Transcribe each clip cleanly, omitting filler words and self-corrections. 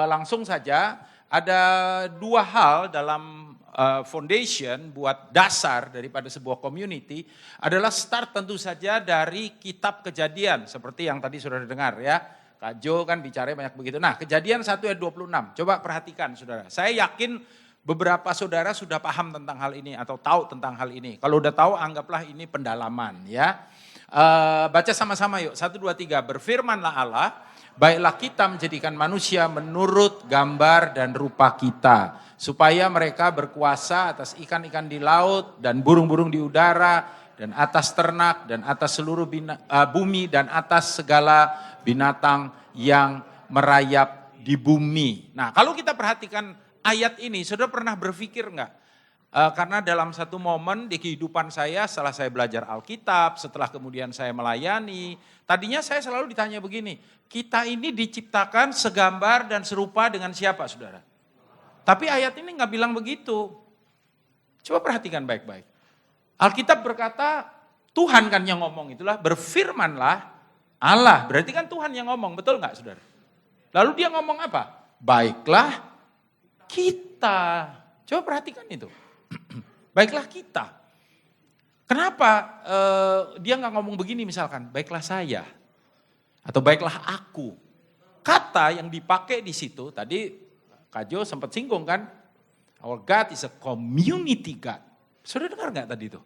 langsung saja ada dua hal dalam foundation buat dasar daripada sebuah community adalah start tentu saja dari kitab Kejadian seperti yang tadi sudah dengar ya. Kak Jo kan bicara banyak begitu. Nah, Kejadian 1 ayat 26. Coba perhatikan Saudara. Saya yakin beberapa saudara sudah paham tentang hal ini atau tahu tentang hal ini. Kalau udah tahu anggaplah ini pendalaman ya. Baca sama-sama yuk. 1, 2, 3. Berfirmanlah Allah, baiklah kita menjadikan manusia menurut gambar dan rupa kita. Supaya mereka berkuasa atas ikan-ikan di laut dan burung-burung di udara dan atas ternak dan atas seluruh bumi dan atas segala binatang yang merayap di bumi. Nah, kalau kita perhatikan ayat ini, saudara pernah berpikir enggak? Karena dalam satu momen di kehidupan saya setelah saya belajar Alkitab, setelah kemudian saya melayani, tadinya saya selalu ditanya begini, kita ini diciptakan segambar dan serupa dengan siapa saudara? Tapi ayat ini enggak bilang begitu. Coba perhatikan baik-baik. Alkitab berkata, Tuhan kan yang ngomong itulah, berfirmanlah Allah, berarti kan Tuhan yang ngomong, betul enggak saudara? Lalu dia ngomong apa? Baiklah kita. Coba perhatikan itu. Baiklah kita. Kenapa dia nggak ngomong begini misalkan, baiklah saya. Atau baiklah aku. Kata yang dipakai di situ, tadi Kak Jo sempat singgung kan. Our God is a community God. Saudara dengar nggak tadi itu?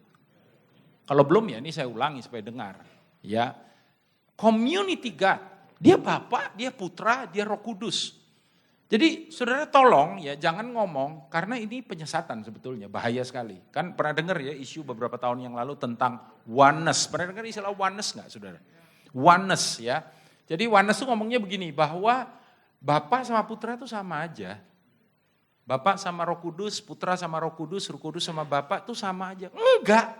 Kalau belum ya ini saya ulangi supaya dengar. Ya, community God. Dia Bapa, dia Putra, dia Roh Kudus. Jadi saudara tolong ya jangan ngomong karena ini penyesatan sebetulnya bahaya sekali. Kan pernah dengar ya isu beberapa tahun yang lalu tentang oneness. Pernah dengar istilah oneness nggak saudara? Oneness ya. Jadi oneness itu ngomongnya begini bahwa Bapa sama Putra itu sama aja. Bapa sama Roh Kudus, Putra sama Roh Kudus sama Bapa itu sama aja. Enggak.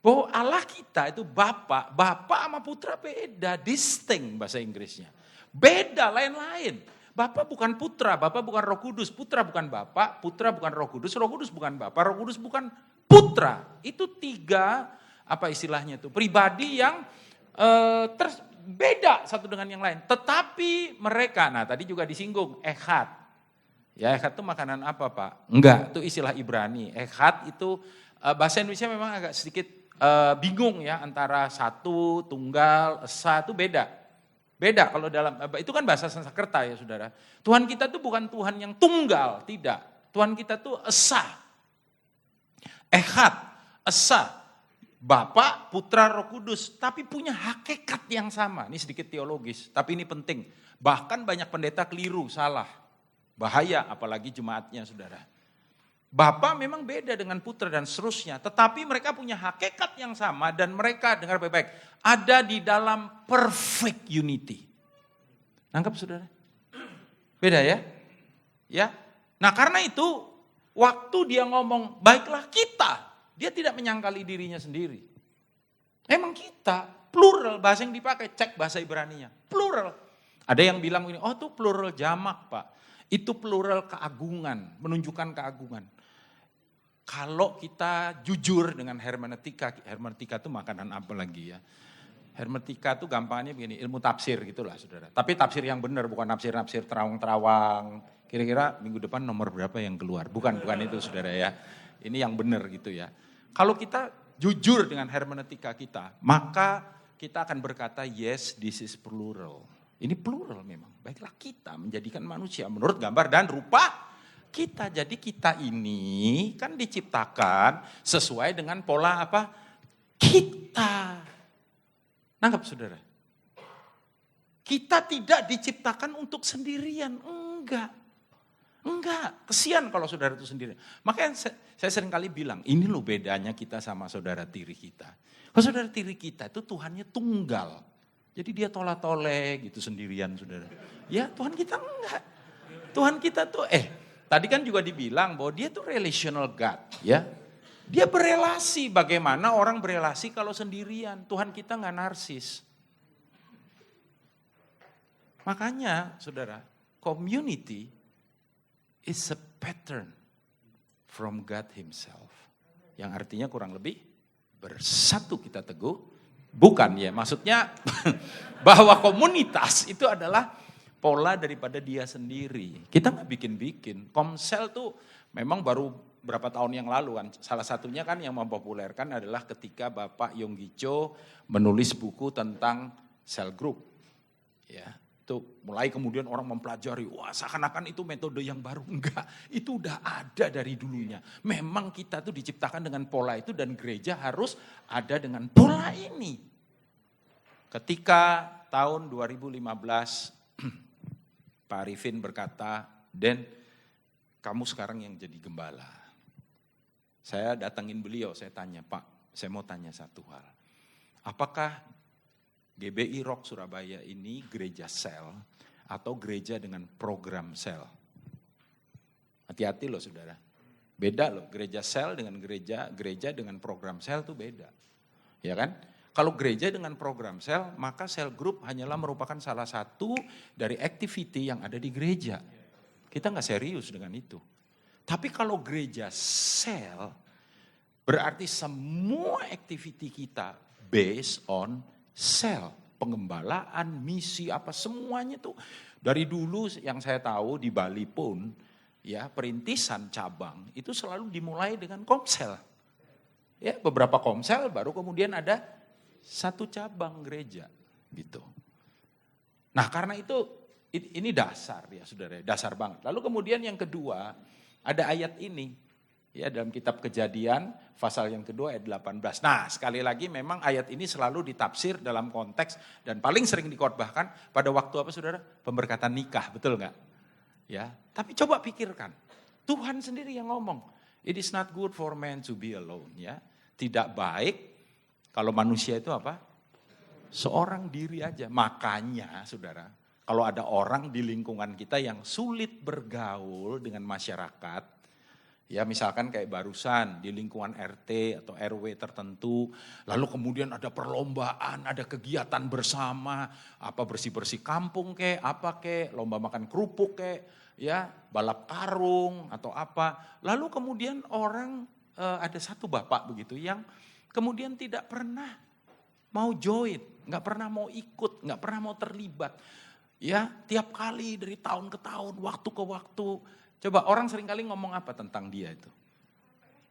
Bahwa Allah kita itu Bapa sama Putra beda, distinct bahasa Inggrisnya. Beda lain-lain. Bapa bukan Putra, Bapa bukan Roh Kudus, Putra bukan Bapa, Putra bukan Roh Kudus bukan Bapa, Roh Kudus bukan Putra. Itu tiga apa istilahnya itu pribadi yang beda satu dengan yang lain. Tetapi mereka, nah tadi juga disinggung Echad. Ya Echad itu makanan apa Pak? Enggak, itu istilah Ibrani. Echad itu bahasa Indonesia memang agak sedikit bingung ya antara satu, tunggal, esa itu beda. Beda kalau dalam, itu kan bahasa Sanskerta ya saudara. Tuhan kita tuh bukan Tuhan yang tunggal, tidak. Tuhan kita tuh esa. Echad, esa. Bapa, Putra, Roh Kudus. Tapi punya hakikat yang sama. Ini sedikit teologis, tapi ini penting. Bahkan banyak pendeta keliru, salah. Bahaya, apalagi jemaatnya saudara. Bapa memang beda dengan Putra dan seterusnya. Tetapi mereka punya hakikat yang sama dan mereka, dengar baik-baik, ada di dalam perfect unity. Nangkep saudara? Beda ya? Ya. Nah karena itu, waktu dia ngomong, baiklah kita. Dia tidak menyangkali dirinya sendiri. Emang kita, plural bahasa yang dipakai, cek bahasa Ibraninya. Plural. Ada yang bilang begini, oh itu plural jamak Pak. Itu plural keagungan, menunjukkan keagungan. Kalau kita jujur dengan hermeneutika itu makanan apa lagi ya? Hermeneutika itu gampangnya begini, ilmu tafsir gitulah saudara. Tapi tafsir yang benar, bukan nafsir-nafsir terawang-terawang. Kira-kira minggu depan nomor berapa yang keluar? Bukan itu saudara ya. Ini yang benar gitu ya. Kalau kita jujur dengan hermeneutika kita, maka kita akan berkata yes, this is plural. Ini plural memang. Baiklah kita menjadikan manusia menurut gambar dan rupa kita. Jadi kita ini kan diciptakan sesuai dengan pola apa? Kita. Nangkap saudara? Kita tidak diciptakan untuk sendirian. Enggak. Kesian kalau saudara itu sendirian. Makanya saya sering kali bilang, ini loh bedanya kita sama saudara tiri kita. Kalau saudara tiri kita itu Tuhannya tunggal. Jadi dia tolak-tolek gitu sendirian saudara. Ya Tuhan kita enggak. Tuhan kita tuh tadi kan juga dibilang bahwa dia tuh relational God ya. Dia berelasi, bagaimana orang berelasi kalau sendirian. Tuhan kita enggak narsis. Makanya saudara, community is a pattern from God himself. Yang artinya kurang lebih bersatu kita teguh. Bukan ya, maksudnya bahwa komunitas itu adalah pola daripada dia sendiri. Kita nggak bikin-bikin. Komsel tuh memang baru berapa tahun yang lalu kan. Salah satunya kan yang mempopulerkan adalah ketika Bapak Yonggi Cho menulis buku tentang sel group. Ya, itu mulai kemudian orang mempelajari, wah seakan-akan itu metode yang baru. Enggak, itu udah ada dari dulunya. Memang kita tuh diciptakan dengan pola itu dan gereja harus ada dengan pola ini. Ketika tahun 2015 Pak Arifin berkata, Den, kamu sekarang yang jadi gembala. Saya datangin beliau, saya tanya, Pak, saya mau tanya satu hal. Apakah GBI Rock Surabaya ini gereja sel atau gereja dengan program sel? Hati-hati loh saudara. Beda loh, gereja sel dengan gereja dengan program sel itu beda. Ya kan? Kalau gereja dengan program sel, maka sel group hanyalah merupakan salah satu dari activity yang ada di gereja. Kita nggak serius dengan itu. Tapi kalau gereja sel, berarti semua activity kita based on sel, pengembalaan, misi, apa semuanya tuh. Dari dulu yang saya tahu di Bali pun, ya perintisan cabang itu selalu dimulai dengan komsel. Ya, beberapa komsel baru kemudian ada satu cabang gereja gitu. Nah karena itu ini dasar ya saudara, dasar banget. Lalu kemudian yang kedua ada ayat ini. Ya, dalam kitab Kejadian pasal yang kedua ayat 18. Nah sekali lagi memang ayat ini selalu ditafsir dalam konteks dan paling sering dikhotbahkan pada waktu apa saudara? Pemberkatan nikah, betul nggak? Ya, tapi coba pikirkan, Tuhan sendiri yang ngomong, it is not good for man to be alone. Ya, tidak baik kalau manusia itu apa? Seorang diri aja. Makanya saudara, kalau ada orang di lingkungan kita yang sulit bergaul dengan masyarakat, ya misalkan kayak barusan di lingkungan RT atau RW tertentu, lalu kemudian ada perlombaan, ada kegiatan bersama, apa bersih-bersih kampung kek, apa kek, lomba makan kerupuk kek, ya balap karung atau apa. Lalu kemudian orang ada satu bapak begitu yang kemudian tidak pernah mau join, nggak pernah mau ikut, nggak pernah mau terlibat. Ya tiap kali dari tahun ke tahun, waktu ke waktu. Coba orang seringkali ngomong apa tentang dia itu?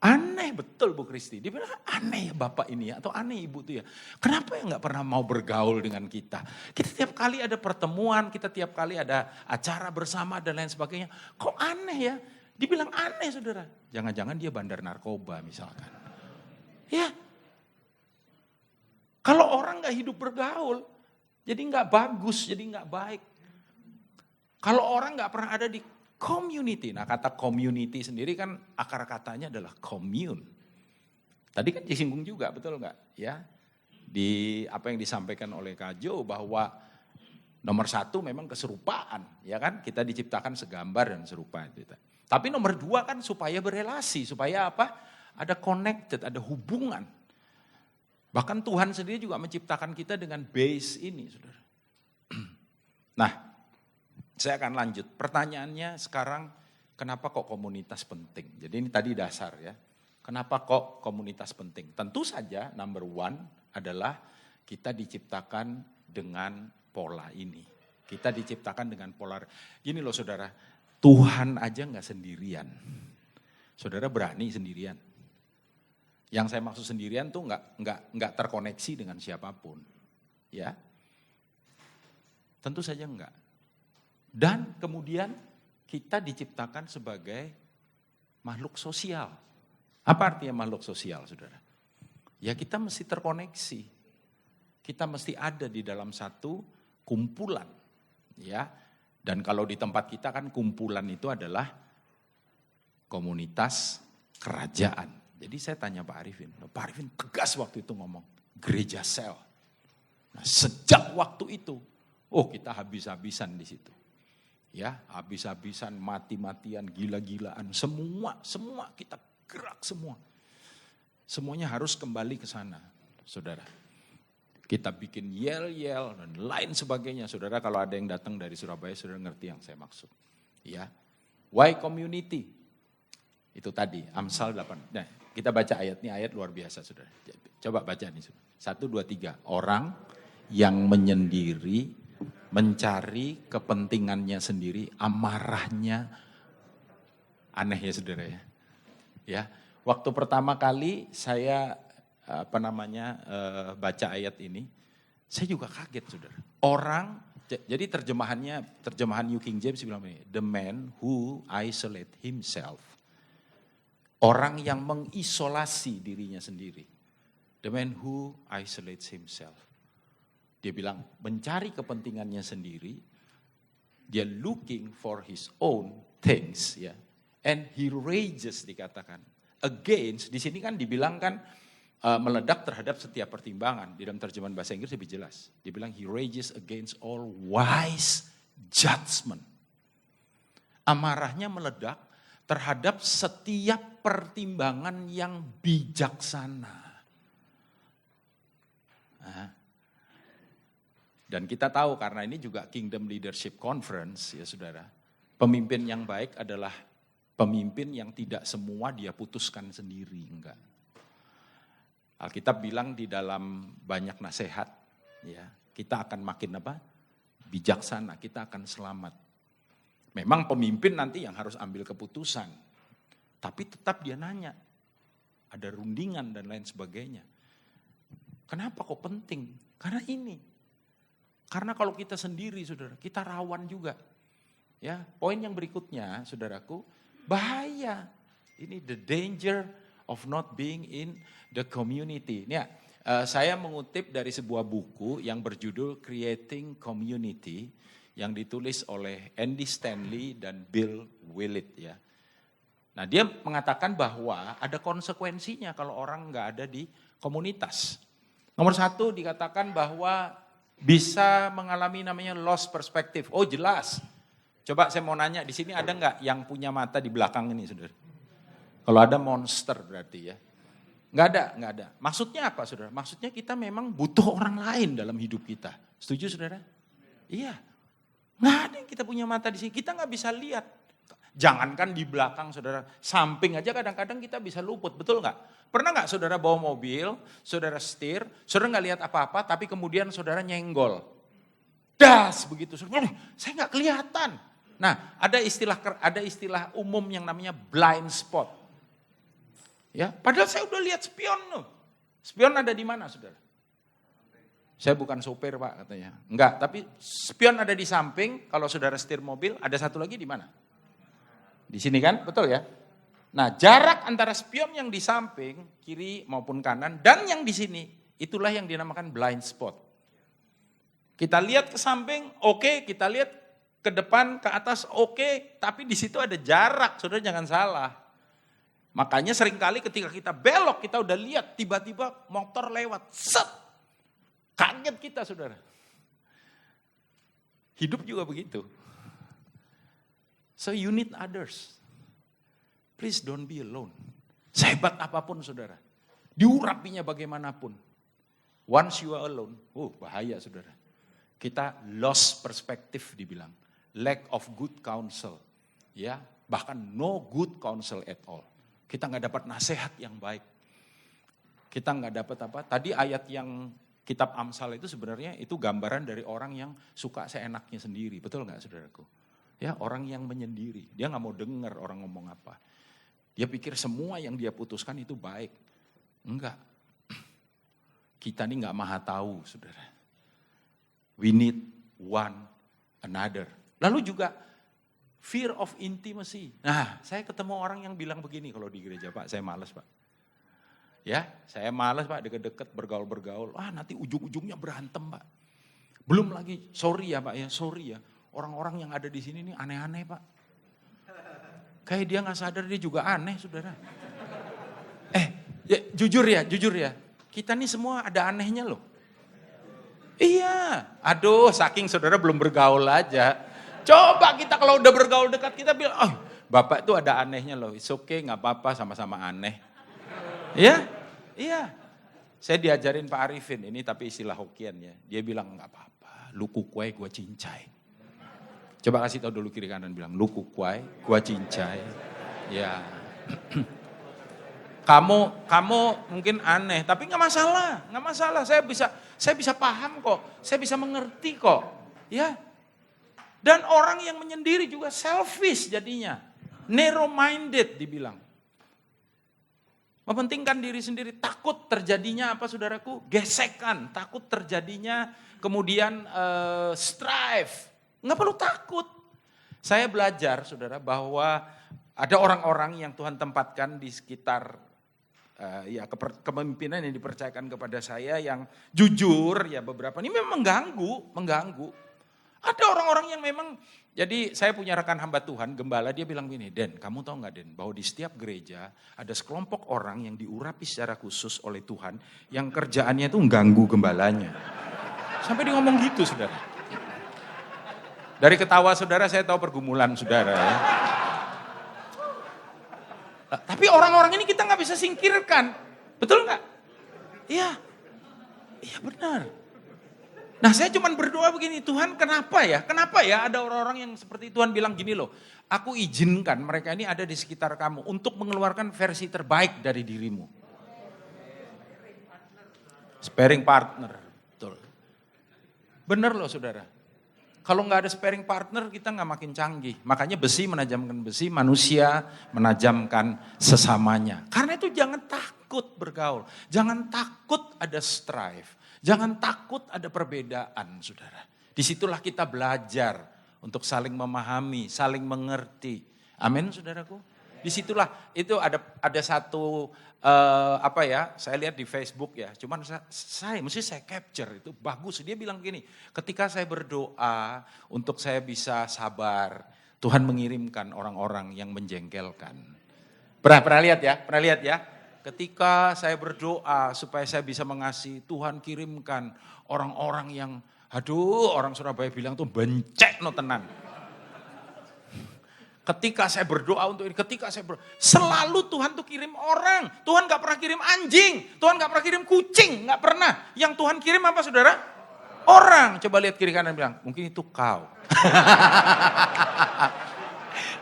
Aneh betul Bu Kristi. Dia bilang aneh ya bapak ini ya, atau aneh ibu tuh ya. Kenapa ya nggak pernah mau bergaul dengan kita? Kita tiap kali ada pertemuan, kita tiap kali ada acara bersama dan lain sebagainya. Kok aneh ya? Dibilang aneh saudara. Jangan-jangan dia bandar narkoba misalkan. Ya. Kalau orang nggak hidup bergaul, jadi nggak bagus, jadi nggak baik. Kalau orang nggak pernah ada di community. Nah kata community sendiri kan akar katanya adalah commune. Tadi kan disinggung juga betul nggak? Ya, di apa yang disampaikan oleh Kak Jo bahwa nomor satu memang keserupaan, ya kan? Kita diciptakan segambar dan serupa. Tapi nomor dua kan supaya berelasi, supaya apa? Ada connected, ada hubungan. Bahkan Tuhan sendiri juga menciptakan kita dengan base ini, saudara. Nah, saya akan lanjut. Pertanyaannya sekarang, kenapa kok komunitas penting? Jadi ini tadi dasar ya. Kenapa kok komunitas penting? Tentu saja number one adalah kita diciptakan dengan pola ini. Kita diciptakan dengan pola. Gini loh saudara, Tuhan aja nggak sendirian. Saudara berani sendirian. Yang saya maksud sendirian tuh nggak terkoneksi dengan siapapun. Ya, tentu saja enggak. Dan kemudian kita diciptakan sebagai makhluk sosial. Apa artinya makhluk sosial, saudara? Ya kita mesti terkoneksi. Kita mesti ada di dalam satu kumpulan. Ya. Dan kalau di tempat kita kan kumpulan itu adalah komunitas kerajaan. Jadi saya tanya Pak Arifin. Pak Arifin tegas waktu itu ngomong, gereja sel. Nah sejak waktu itu, kita habis-habisan di situ. Ya, habis-habisan, mati-matian, gila-gilaan, semua kita gerak semua. Semuanya harus kembali ke sana, saudara. Kita bikin yel-yel dan lain sebagainya. Saudara kalau ada yang datang dari Surabaya, saudara ngerti yang saya maksud. Ya, why community? Itu tadi, Amsal 8. Nah, kita baca ayat ini, ayat luar biasa, saudara. Coba baca nih, 1, 2, 3. Orang yang menyendiri mencari kepentingannya sendiri, amarahnya aneh ya saudara ya. Ya, waktu pertama kali saya baca ayat ini, saya juga kaget saudara. Jadi terjemahan New King James bilang ini, the man who isolate himself. Orang yang mengisolasi dirinya sendiri. The man who isolates himself. Dia bilang mencari kepentingannya sendiri, dia looking for his own things ya. And he rages dikatakan. Against, di sini kan dibilang kan meledak terhadap setiap pertimbangan. Di dalam terjemahan bahasa Inggris lebih jelas. Dia bilang he rages against all wise judgment. Amarahnya meledak terhadap setiap pertimbangan yang bijaksana. Nah, dan kita tahu karena ini juga Kingdom Leadership Conference ya saudara. Pemimpin yang baik adalah pemimpin yang tidak semua dia putuskan sendiri, enggak. Alkitab bilang di dalam banyak nasihat, ya kita akan makin bijaksana, kita akan selamat. Memang pemimpin nanti yang harus ambil keputusan, tapi tetap dia nanya, ada rundingan dan lain sebagainya. Kenapa kok penting? Karena ini. Karena kalau kita sendiri, saudara, kita rawan juga. Ya, poin yang berikutnya, saudaraku, bahaya. Ini the danger of not being in the community. Ini saya mengutip dari sebuah buku yang berjudul Creating Community yang ditulis oleh Andy Stanley dan Bill Willett ya. Nah, dia mengatakan bahwa ada konsekuensinya kalau orang nggak ada di komunitas. Nomor satu dikatakan bahwa bisa mengalami namanya lost perspective. Oh jelas. Coba saya mau nanya, di sini ada nggak yang punya mata di belakang ini, saudara? Kalau ada monster berarti ya. Nggak ada. Maksudnya apa, saudara? Maksudnya kita memang butuh orang lain dalam hidup kita. Setuju, saudara? Iya. Nggak ada yang kita punya mata di sini. Kita nggak bisa lihat. Jangankan di belakang, saudara. Samping aja kadang-kadang kita bisa luput, betul nggak? Pernah nggak saudara bawa mobil, saudara setir, saudara nggak lihat apa-apa, tapi kemudian saudara nyenggol. Das, begitu. Saudara, saya nggak kelihatan. Nah, ada istilah umum yang namanya blind spot. Ya, padahal saya udah lihat spion loh. Spion ada di mana, saudara? Saya bukan sopir, Pak, katanya. Enggak, tapi spion ada di samping. Kalau saudara setir mobil, ada satu lagi di mana? Di sini kan, betul ya? Nah, jarak antara spion yang di samping, kiri maupun kanan, dan yang di sini, itulah yang dinamakan blind spot. Kita lihat ke samping, oke, kita lihat ke depan, ke atas, oke, tapi di situ ada jarak, saudara jangan salah. Makanya seringkali ketika kita belok, kita udah lihat tiba-tiba motor lewat, set, kaget kita saudara. Hidup juga begitu. So you need others. Please don't be alone. Sehebat apapun saudara. Diurapinya bagaimanapun. Once you are alone, bahaya saudara. Kita lost perspective dibilang. Lack of good counsel. Ya, bahkan no good counsel at all. Kita gak dapat nasihat yang baik. Kita gak dapat apa. Tadi ayat yang kitab Amsal itu sebenarnya itu gambaran dari orang yang suka seenaknya sendiri. Betul gak saudaraku? Ya, orang yang menyendiri. Dia gak mau dengar orang ngomong apa. Dia pikir semua yang dia putuskan itu baik. Enggak. Kita ini gak maha tahu, saudara. We need one another. Lalu juga fear of intimacy. Nah, saya ketemu orang yang bilang begini kalau di gereja, Pak, saya malas, Pak. Ya, saya malas, Pak, deket-deket bergaul-bergaul. Nanti ujung-ujungnya berantem, Pak. Belum lagi, sorry ya, Pak, ya, sorry ya. Orang-orang yang ada di sini nih aneh-aneh, Pak. Kayak dia gak sadar dia juga aneh, saudara. Jujur ya. Kita nih semua ada anehnya loh. Iya. Aduh, saking saudara belum bergaul aja. Coba kita kalau udah bergaul dekat, kita bilang, Bapak itu ada anehnya loh. It's okay, gak apa-apa, sama-sama aneh. Iya. Saya diajarin Pak Arifin, ini tapi istilah Hokian ya. Dia bilang, gak apa-apa, lu kukuai gua cincai. Coba kasih tahu dulu kiri kanan bilang, lu kukuai, gua cincai. Ya. Kamu mungkin aneh, tapi nggak masalah. Saya bisa paham kok, saya bisa mengerti kok. Ya. Dan orang yang menyendiri juga selfish jadinya. Narrow minded dibilang. Mementingkan diri sendiri, takut terjadinya apa saudaraku? Gesekan, takut terjadinya kemudian strife. Nggak perlu takut. Saya belajar saudara bahwa ada orang-orang yang Tuhan tempatkan di sekitar kepemimpinan yang dipercayakan kepada saya yang jujur ya beberapa ini memang mengganggu. Ada orang-orang yang memang, jadi saya punya rekan hamba Tuhan, gembala, dia bilang gini, Den, kamu tahu nggak Den, bahwa di setiap gereja ada sekelompok orang yang diurapi secara khusus oleh Tuhan, yang kerjaannya itu mengganggu gembalanya. Sampai dia ngomong gitu saudara. Dari ketawa saudara saya tahu pergumulan saudara ya. Tapi orang-orang ini kita nggak bisa singkirkan, betul nggak? Iya benar. Nah saya cuma berdoa begini, Tuhan kenapa ya ada orang-orang yang seperti Tuhan bilang gini loh, aku izinkan mereka ini ada di sekitar kamu untuk mengeluarkan versi terbaik dari dirimu. Sparring partner, betul. Benar loh saudara, kalau nggak ada sparring partner kita nggak makin canggih. Makanya besi menajamkan besi, manusia menajamkan sesamanya. Karena itu jangan takut bergaul, jangan takut ada strife. Jangan takut ada perbedaan, saudara. Disitulah kita belajar untuk saling memahami, saling mengerti. Amin, saudaraku. Disitulah itu ada satu saya lihat di Facebook ya. Cuman saya capture itu bagus. Dia bilang gini, ketika saya berdoa untuk saya bisa sabar, Tuhan mengirimkan orang-orang yang menjengkelkan. Pernah lihat ya? Ketika saya berdoa supaya saya bisa mengasihi, Tuhan kirimkan orang-orang yang, orang Surabaya bilang tuh bencek no tenan. Ketika saya berdoa untuk ini, selalu Tuhan tuh kirim orang. Tuhan gak pernah kirim anjing, Tuhan gak pernah kirim kucing, gak pernah. Yang Tuhan kirim apa saudara? Orang. Coba lihat kiri kanan bilang, mungkin itu kau.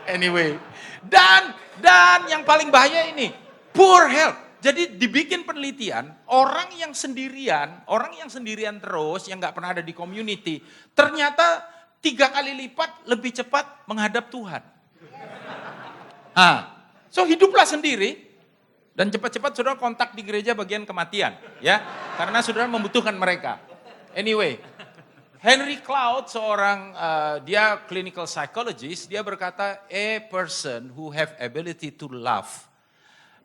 Anyway, dan yang paling bahaya ini. Poor health. Jadi dibikin penelitian, orang yang sendirian terus, yang gak pernah ada di community, ternyata 3 kali lipat lebih cepat menghadap Tuhan. So hiduplah sendiri, dan cepat-cepat saudara kontak di gereja bagian kematian. Ya, karena saudara membutuhkan mereka. Anyway, Henry Cloud, seorang dia clinical psychologist, dia berkata, a person who have ability to love,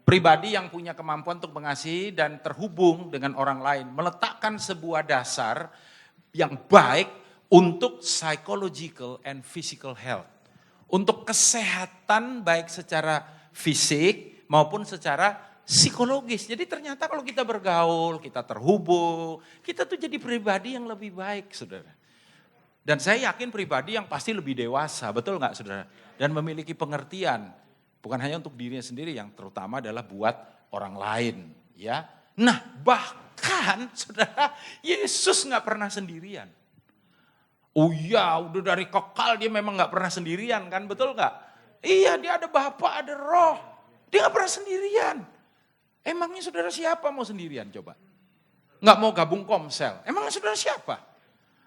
pribadi yang punya kemampuan untuk mengasihi dan terhubung dengan orang lain, meletakkan sebuah dasar yang baik untuk psychological and physical health. Untuk kesehatan baik secara fisik maupun secara psikologis. Jadi ternyata kalau kita bergaul, kita terhubung, kita tuh jadi pribadi yang lebih baik, saudara. Dan saya yakin pribadi yang pasti lebih dewasa, betul nggak saudara? Dan memiliki pengertian. Bukan hanya untuk dirinya sendiri, yang terutama adalah buat orang lain. Ya, nah bahkan saudara, Yesus gak pernah sendirian. Oh iya, udah dari kekal dia memang gak pernah sendirian kan, betul gak? Iya, dia ada Bapa, ada Roh. Dia gak pernah sendirian. Emangnya saudara siapa mau sendirian coba? Gak mau gabung komsel. Emangnya saudara siapa?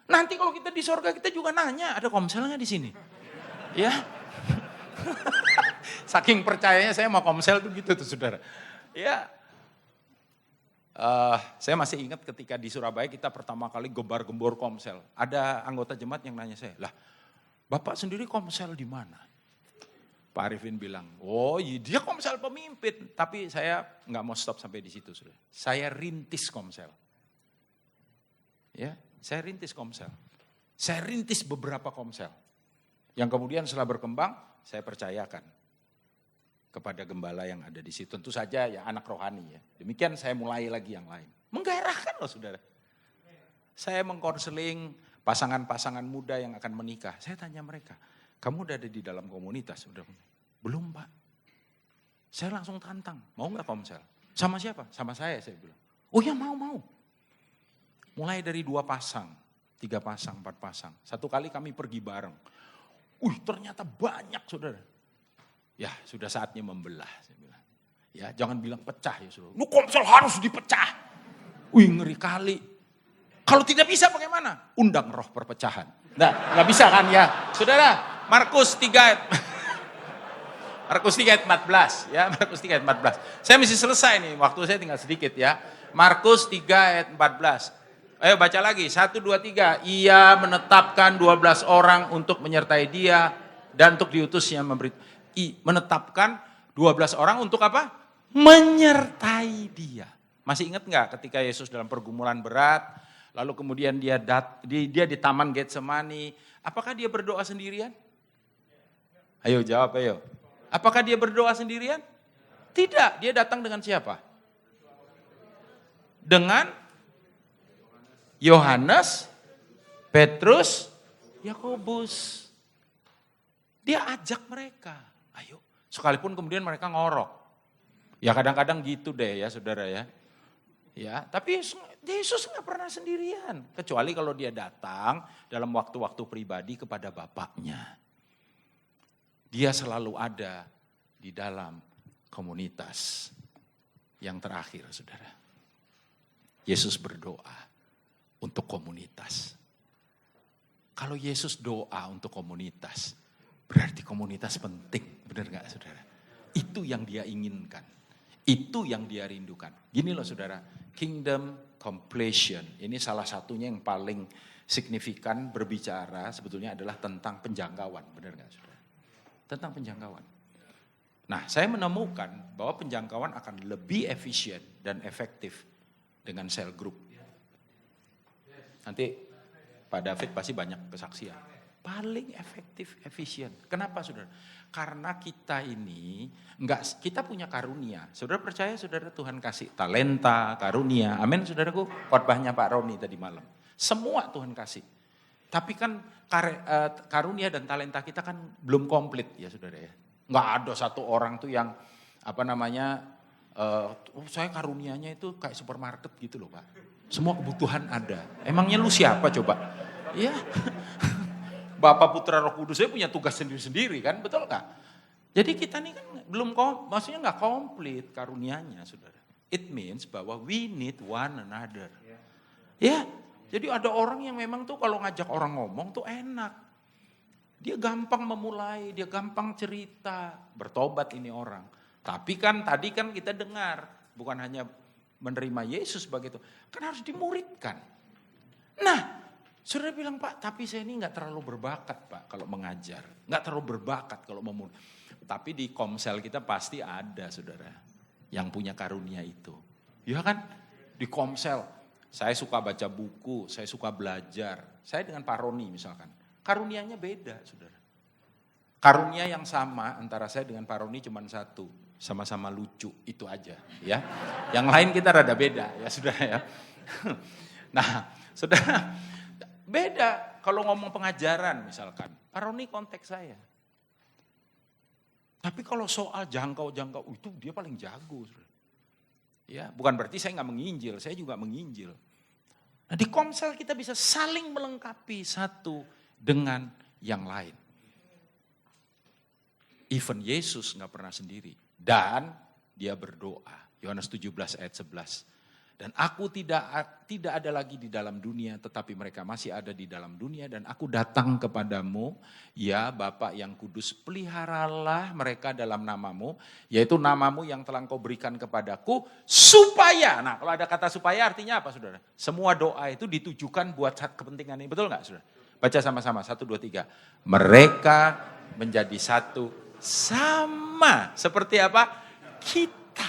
Nanti kalau kita di sorga kita juga nanya, ada komsel gak di sini? Ya. Saking percayanya saya mau komsel tuh gitu tuh saudara. Ya, saya masih ingat ketika di Surabaya kita pertama kali gembar-gembor komsel. Ada anggota jemaat yang nanya saya, lah Bapak sendiri komsel di mana? Pak Arifin bilang, oh iya dia komsel pemimpin. Tapi saya nggak mau stop sampai di situ saudara. Saya rintis komsel. Ya, saya rintis komsel. Saya rintis beberapa komsel. Yang kemudian setelah berkembang, saya percayakan kepada gembala yang ada di situ. Tentu saja ya anak rohani ya. Demikian saya mulai lagi yang lain. Menggairahkan loh saudara. Saya mengkonseling pasangan-pasangan muda yang akan menikah. Saya tanya mereka, kamu udah ada di dalam komunitas? Udah? Belum Pak. Saya langsung tantang, mau gak komsel? Sama siapa? Sama saya bilang. Oh ya mau. Mulai dari 2 pasang, 3 pasang, 4 pasang. Satu kali kami pergi bareng. Ternyata banyak saudara. Ya sudah saatnya membelah. Saya bilang. Ya jangan bilang pecah ya saudara. Lu komsel harus dipecah. Ngeri kali. Kalau tidak bisa bagaimana? Undang roh perpecahan. Nah, nggak bisa kan ya. Saudara, Markus 3 ayat Markus 3 ayat 14 ya, Markus 3 ayat 14. Saya mesti selesai nih, waktu saya tinggal sedikit ya. Markus 3 ayat 14. Ayo baca lagi, 1, 2, 3. Ia menetapkan 12 orang untuk menyertai dia dan untuk diutusnya menetapkan 12 orang untuk apa? Menyertai dia. Masih ingat nggak ketika Yesus dalam pergumulan berat, lalu kemudian dia di Taman Getsemani, apakah dia berdoa sendirian? Ayo jawab ayo. Apakah dia berdoa sendirian? Tidak, dia datang dengan siapa? Dengan Yohanes, Petrus, Yakobus. Dia ajak mereka, ayo. Sekalipun kemudian mereka ngorok. Ya kadang-kadang gitu deh ya saudara ya. Ya, tapi Yesus nggak pernah sendirian. Kecuali kalau dia datang dalam waktu-waktu pribadi kepada Bapaknya. Dia selalu ada di dalam komunitas. Yang terakhir saudara. Yesus berdoa untuk komunitas. Kalau Yesus doa untuk komunitas, berarti komunitas penting, benar gak saudara? Itu yang dia inginkan, itu yang dia rindukan. Gini loh saudara, kingdom completion, ini salah satunya yang paling signifikan berbicara sebetulnya adalah tentang penjangkauan, benar gak saudara? Tentang penjangkauan. Nah saya menemukan bahwa penjangkauan akan lebih efisien dan efektif dengan cell group. Nanti Pak David pasti banyak kesaksian. Paling efektif, efisien. Kenapa saudara? Karena kita ini, kita punya karunia. Saudara percaya saudara Tuhan kasih talenta, karunia. Amin saudaraku. Khotbahnya Pak Roni tadi malam. Semua Tuhan kasih. Tapi kan karunia dan talenta kita kan belum komplit ya saudara ya. Nggak ada satu orang tuh yang saya karunianya itu kayak supermarket gitu loh Pak. Semua kebutuhan ada. Emangnya lu siapa coba? Iya. Bapak Putra Roh Kudus saya punya tugas sendiri-sendiri kan, betul gak? Jadi kita ini kan maksudnya gak komplit karunianya saudara. It means bahwa we need one another. Ya, jadi ada orang yang memang tuh kalau ngajak orang ngomong tuh enak. Dia gampang memulai, dia gampang cerita, bertobat ini orang. Tapi kan tadi kan kita dengar, bukan hanya menerima Yesus begitu, kan harus dimuridkan. Nah, saudara bilang Pak, tapi saya ini gak terlalu berbakat Pak kalau mengajar. Gak terlalu berbakat kalau memurid. Tapi di komsel kita pasti ada saudara yang punya karunia itu. Ya kan, di komsel saya suka baca buku, saya suka belajar. Saya dengan Pak Roni misalkan, karunianya beda saudara. Karunia yang sama antara saya dengan Pak Roni cuma satu. Sama-sama lucu, itu aja ya. Yang lain kita rada beda ya saudara ya. Nah saudara, beda kalau ngomong pengajaran misalkan. Pak Roni konteks saya. Tapi kalau soal jangkau itu dia paling jago. Saudara. Ya, bukan berarti saya nggak menginjil, saya juga menginjil. Nah di komsel kita bisa saling melengkapi satu dengan yang lain. Even Yesus nggak pernah sendiri. Dan dia berdoa, Yohanes 17 ayat 11. Dan aku tidak ada lagi di dalam dunia, tetapi mereka masih ada di dalam dunia. Dan aku datang kepadamu, ya Bapa yang kudus, peliharalah mereka dalam namamu, yaitu namamu yang telah engkau berikan kepadaku, supaya, nah kalau ada kata supaya artinya apa saudara? Semua doa itu ditujukan buat kepentingan ini, betul gak saudara? Baca sama-sama, 1, 2, 3. Mereka menjadi satu. Sama seperti apa? Kita.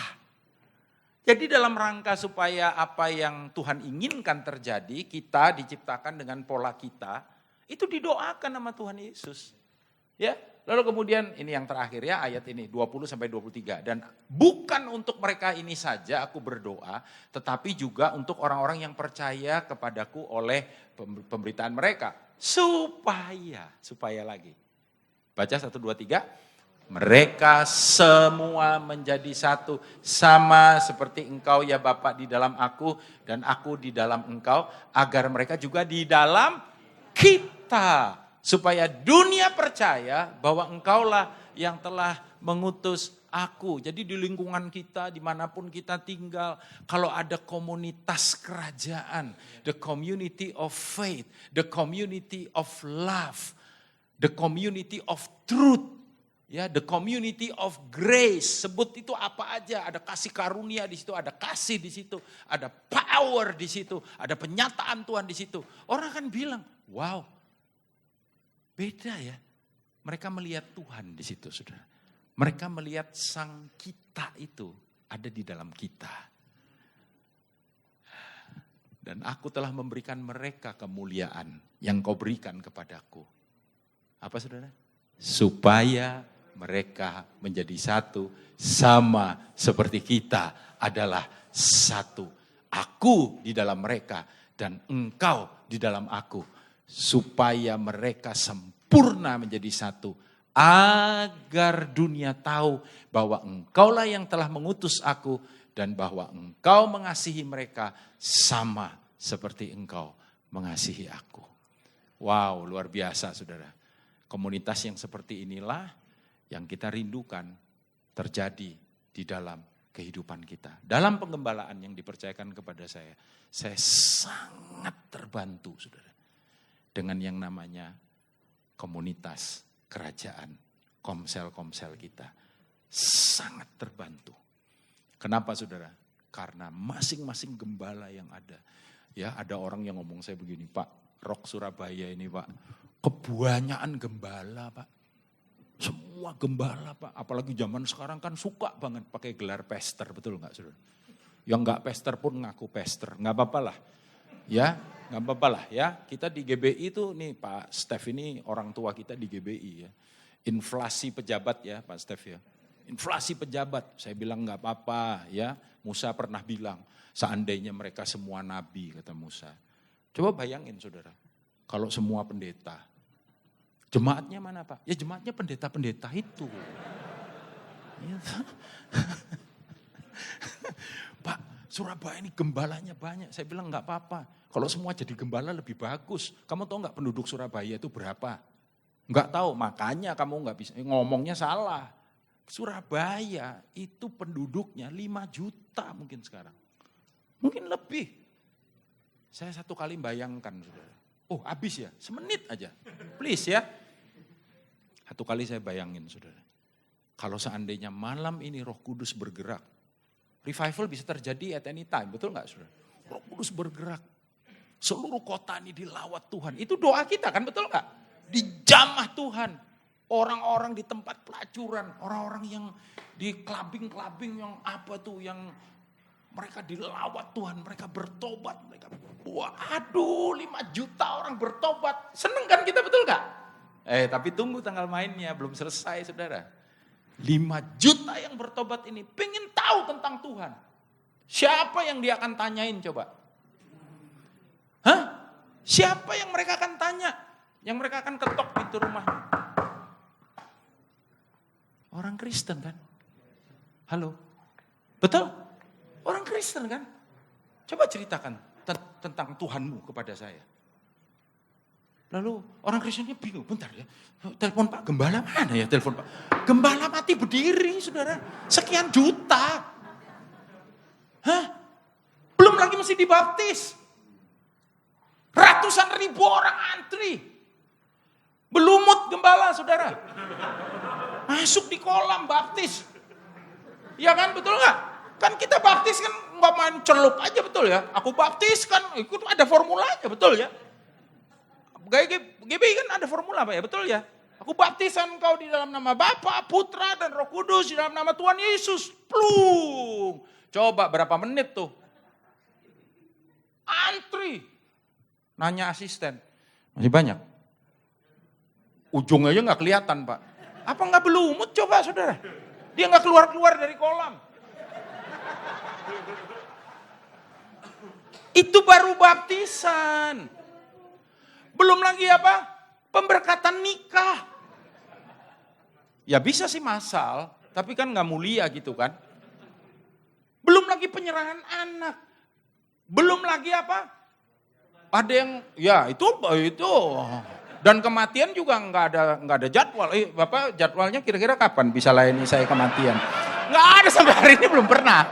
Jadi dalam rangka supaya apa yang Tuhan inginkan terjadi, kita diciptakan dengan pola kita, itu didoakan sama Tuhan Yesus. Ya, lalu kemudian ini yang terakhir ya ayat ini 20-23. Dan bukan untuk mereka ini saja aku berdoa, tetapi juga untuk orang-orang yang percaya kepadaku oleh pemberitaan mereka. Supaya lagi. Baca 1, 2, 3. Mereka semua menjadi satu, sama seperti engkau ya Bapa di dalam aku dan aku di dalam engkau, agar mereka juga di dalam kita. Supaya dunia percaya bahwa engkaulah yang telah mengutus aku. Jadi di lingkungan kita, dimanapun kita tinggal, kalau ada komunitas kerajaan, the community of faith, the community of love, the community of truth, ya, the community of grace, sebut itu apa aja, ada kasih karunia di situ, ada kasih di situ, ada power di situ, ada penyataan Tuhan di situ. Orang akan bilang, wow, beda ya. Mereka melihat Tuhan di situ, saudara. Mereka melihat sang kita itu ada di dalam kita. Dan aku telah memberikan mereka kemuliaan yang kau berikan kepadaku. Apa saudara? Supaya mereka menjadi satu sama seperti kita adalah satu. Aku di dalam mereka dan engkau di dalam aku. Supaya mereka sempurna menjadi satu. Agar dunia tahu bahwa engkaulah yang telah mengutus aku. Dan bahwa engkau mengasihi mereka sama seperti engkau mengasihi aku. Wow, luar biasa saudara. Komunitas yang seperti inilah yang kita rindukan terjadi di dalam kehidupan kita. Dalam penggembalaan yang dipercayakan kepada saya sangat terbantu saudara. Dengan yang namanya komunitas kerajaan, komsel-komsel kita. Sangat terbantu. Kenapa saudara? Karena masing-masing gembala yang ada. Ya, ada orang yang ngomong saya begini, Pak, Rock Surabaya ini Pak, kebanyakan gembala Pak. Semua gembala Pak, apalagi zaman sekarang kan suka banget pakai gelar pester, betul gak saudara? Yang gak pester pun ngaku pester, gak apa-apa lah. Ya, gak apa-apa lah ya. Kita di GBI itu nih Pak Stef ini orang tua kita di GBI ya. Inflasi pejabat ya Pak Stef ya. Inflasi pejabat, saya bilang gak apa-apa ya. Musa pernah bilang, seandainya mereka semua nabi kata Musa. Coba bayangin saudara, kalau semua pendeta. Jemaatnya mana Pak? Ya jemaatnya pendeta-pendeta itu. Ya. Pak, Surabaya ini gembalanya banyak. Saya bilang gak apa-apa. Kalau semua jadi gembala lebih bagus. Kamu tahu gak penduduk Surabaya itu berapa? Gak tahu, makanya kamu gak bisa, ngomongnya salah. Surabaya itu penduduknya 5 juta mungkin sekarang. Mungkin lebih. Saya satu kali bayangkan saudara. Oh habis ya, semenit aja. Please ya. Satu kali saya bayangin saudara. Kalau seandainya malam ini Roh Kudus bergerak. Revival bisa terjadi at any time, betul gak saudara? Roh Kudus bergerak. Seluruh kota ini dilawat Tuhan. Itu doa kita kan, betul gak? Dijamah Tuhan. Orang-orang di tempat pelacuran. Orang-orang yang di clubbing-clubbing yang apa tuh. Yang mereka dilawat Tuhan. Mereka bertobat. Waduh 5 juta orang bertobat. Seneng kan kita, betul gak? Tapi tunggu tanggal mainnya. Belum selesai saudara. 5 juta yang bertobat ini pengen tahu tentang Tuhan. Siapa yang dia akan tanyain coba? Hah? Siapa yang mereka akan tanya? Yang mereka akan ketok pintu rumahnya? Orang Kristen kan? Halo? Betul? Orang Kristen kan? Coba ceritakan tentang Tuhanmu kepada saya. Lalu orang Kristennya bingung, bentar ya. Telepon Pak Gembala mana ya telepon Pak? Gembala mati berdiri saudara. Sekian juta. Hah? Belum lagi mesti dibaptis. Ratusan ribu orang antri. Belumut gembala saudara. Masuk di kolam baptis. Ya kan betul gak? Kan kita baptis kan gak main celup aja betul ya. Aku baptis kan ikut ada formulanya betul ya. GBI kan ada formula Pak ya betul ya. Aku baptisan kau di dalam nama Bapa, Putra dan Roh Kudus di dalam nama Tuhan Yesus. Plung. Coba berapa menit tuh. Antri. Nanya asisten. Masih banyak. Ujungnya aja gak kelihatan Pak. Apa gak belumut coba saudara. Dia gak keluar-keluar dari kolam. Itu baru baptisan. Belum lagi apa? Pemberkatan nikah. Ya bisa sih masal, tapi kan gak mulia gitu kan. Belum lagi penyerahan anak. Belum lagi apa? Ada yang, ya itu. Dan kematian juga nggak ada jadwal. Bapak jadwalnya kira-kira kapan bisa layani saya kematian? Nggak ada sampai hari ini belum pernah.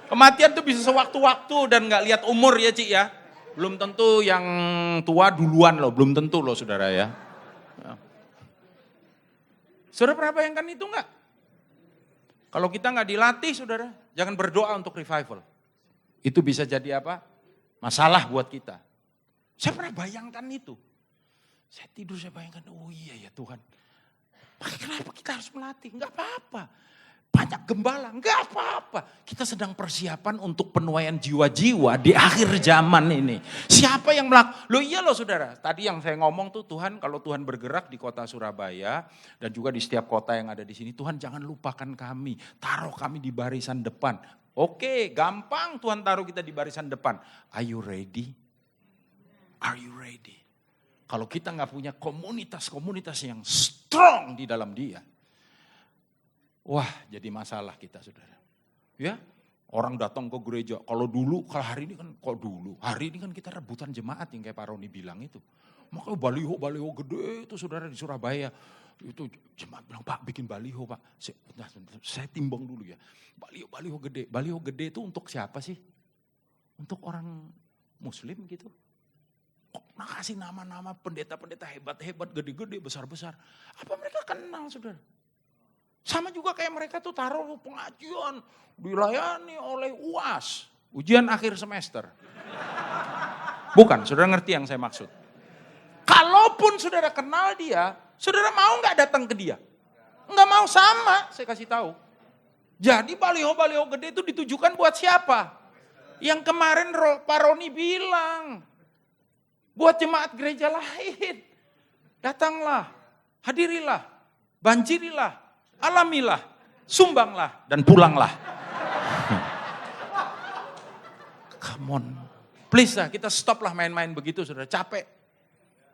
Kematian tuh bisa sewaktu-waktu dan nggak lihat umur ya Cik ya. Belum tentu yang tua duluan loh, belum tentu loh saudara ya. Saudara pernah bayangkan itu nggak? Kalau kita nggak dilatih saudara, jangan berdoa untuk revival. Itu bisa jadi apa? Masalah buat kita. Saya pernah bayangkan itu. Saya tidur, saya bayangkan, oh iya ya Tuhan. Kenapa kita harus melatih? Enggak apa-apa. Banyak gembala, enggak apa-apa. Kita sedang persiapan untuk penuaian jiwa-jiwa di akhir zaman ini. Siapa yang melakukan? Loh iya loh saudara. Tadi yang saya ngomong tuh Tuhan, kalau Tuhan bergerak di kota Surabaya dan juga di setiap kota yang ada di sini, Tuhan jangan lupakan kami. Taruh kami di barisan depan. Oke, gampang Tuhan taruh kita di barisan depan. Are you ready? Are you ready? Kalau kita nggak punya komunitas-komunitas yang strong di dalam dia, wah jadi masalah kita saudara. Ya, orang datang ke gereja. Kalau hari ini kan kita rebutan jemaat yang kayak Pak Roni bilang itu. Makanya baliho gede itu saudara di Surabaya. Itu jemaat bilang, Pak bikin baliho Pak. Saya timbang dulu ya. Baliho gede. Baliho gede itu untuk siapa sih? Untuk orang Muslim gitu. Kok kasih nama-nama pendeta-pendeta hebat-hebat, gede-gede, besar-besar. Apa mereka kenal saudara? Sama juga kayak mereka tuh taruh pengajian, dilayani oleh UAS, ujian akhir semester. Bukan, saudara ngerti yang saya maksud. Kalaupun saudara kenal dia, saudara mau gak datang ke dia? Nggak mau, sama, saya kasih tahu. Jadi baliho-baliho gede itu ditujukan buat siapa? Yang kemarin Pak Roni bilang. Buat jemaat gereja lain. Datanglah, hadirilah, banjirilah, alamilah, sumbanglah, dan pulanglah. Come on. Please lah, kita stop lah main-main begitu, saudara. Capek.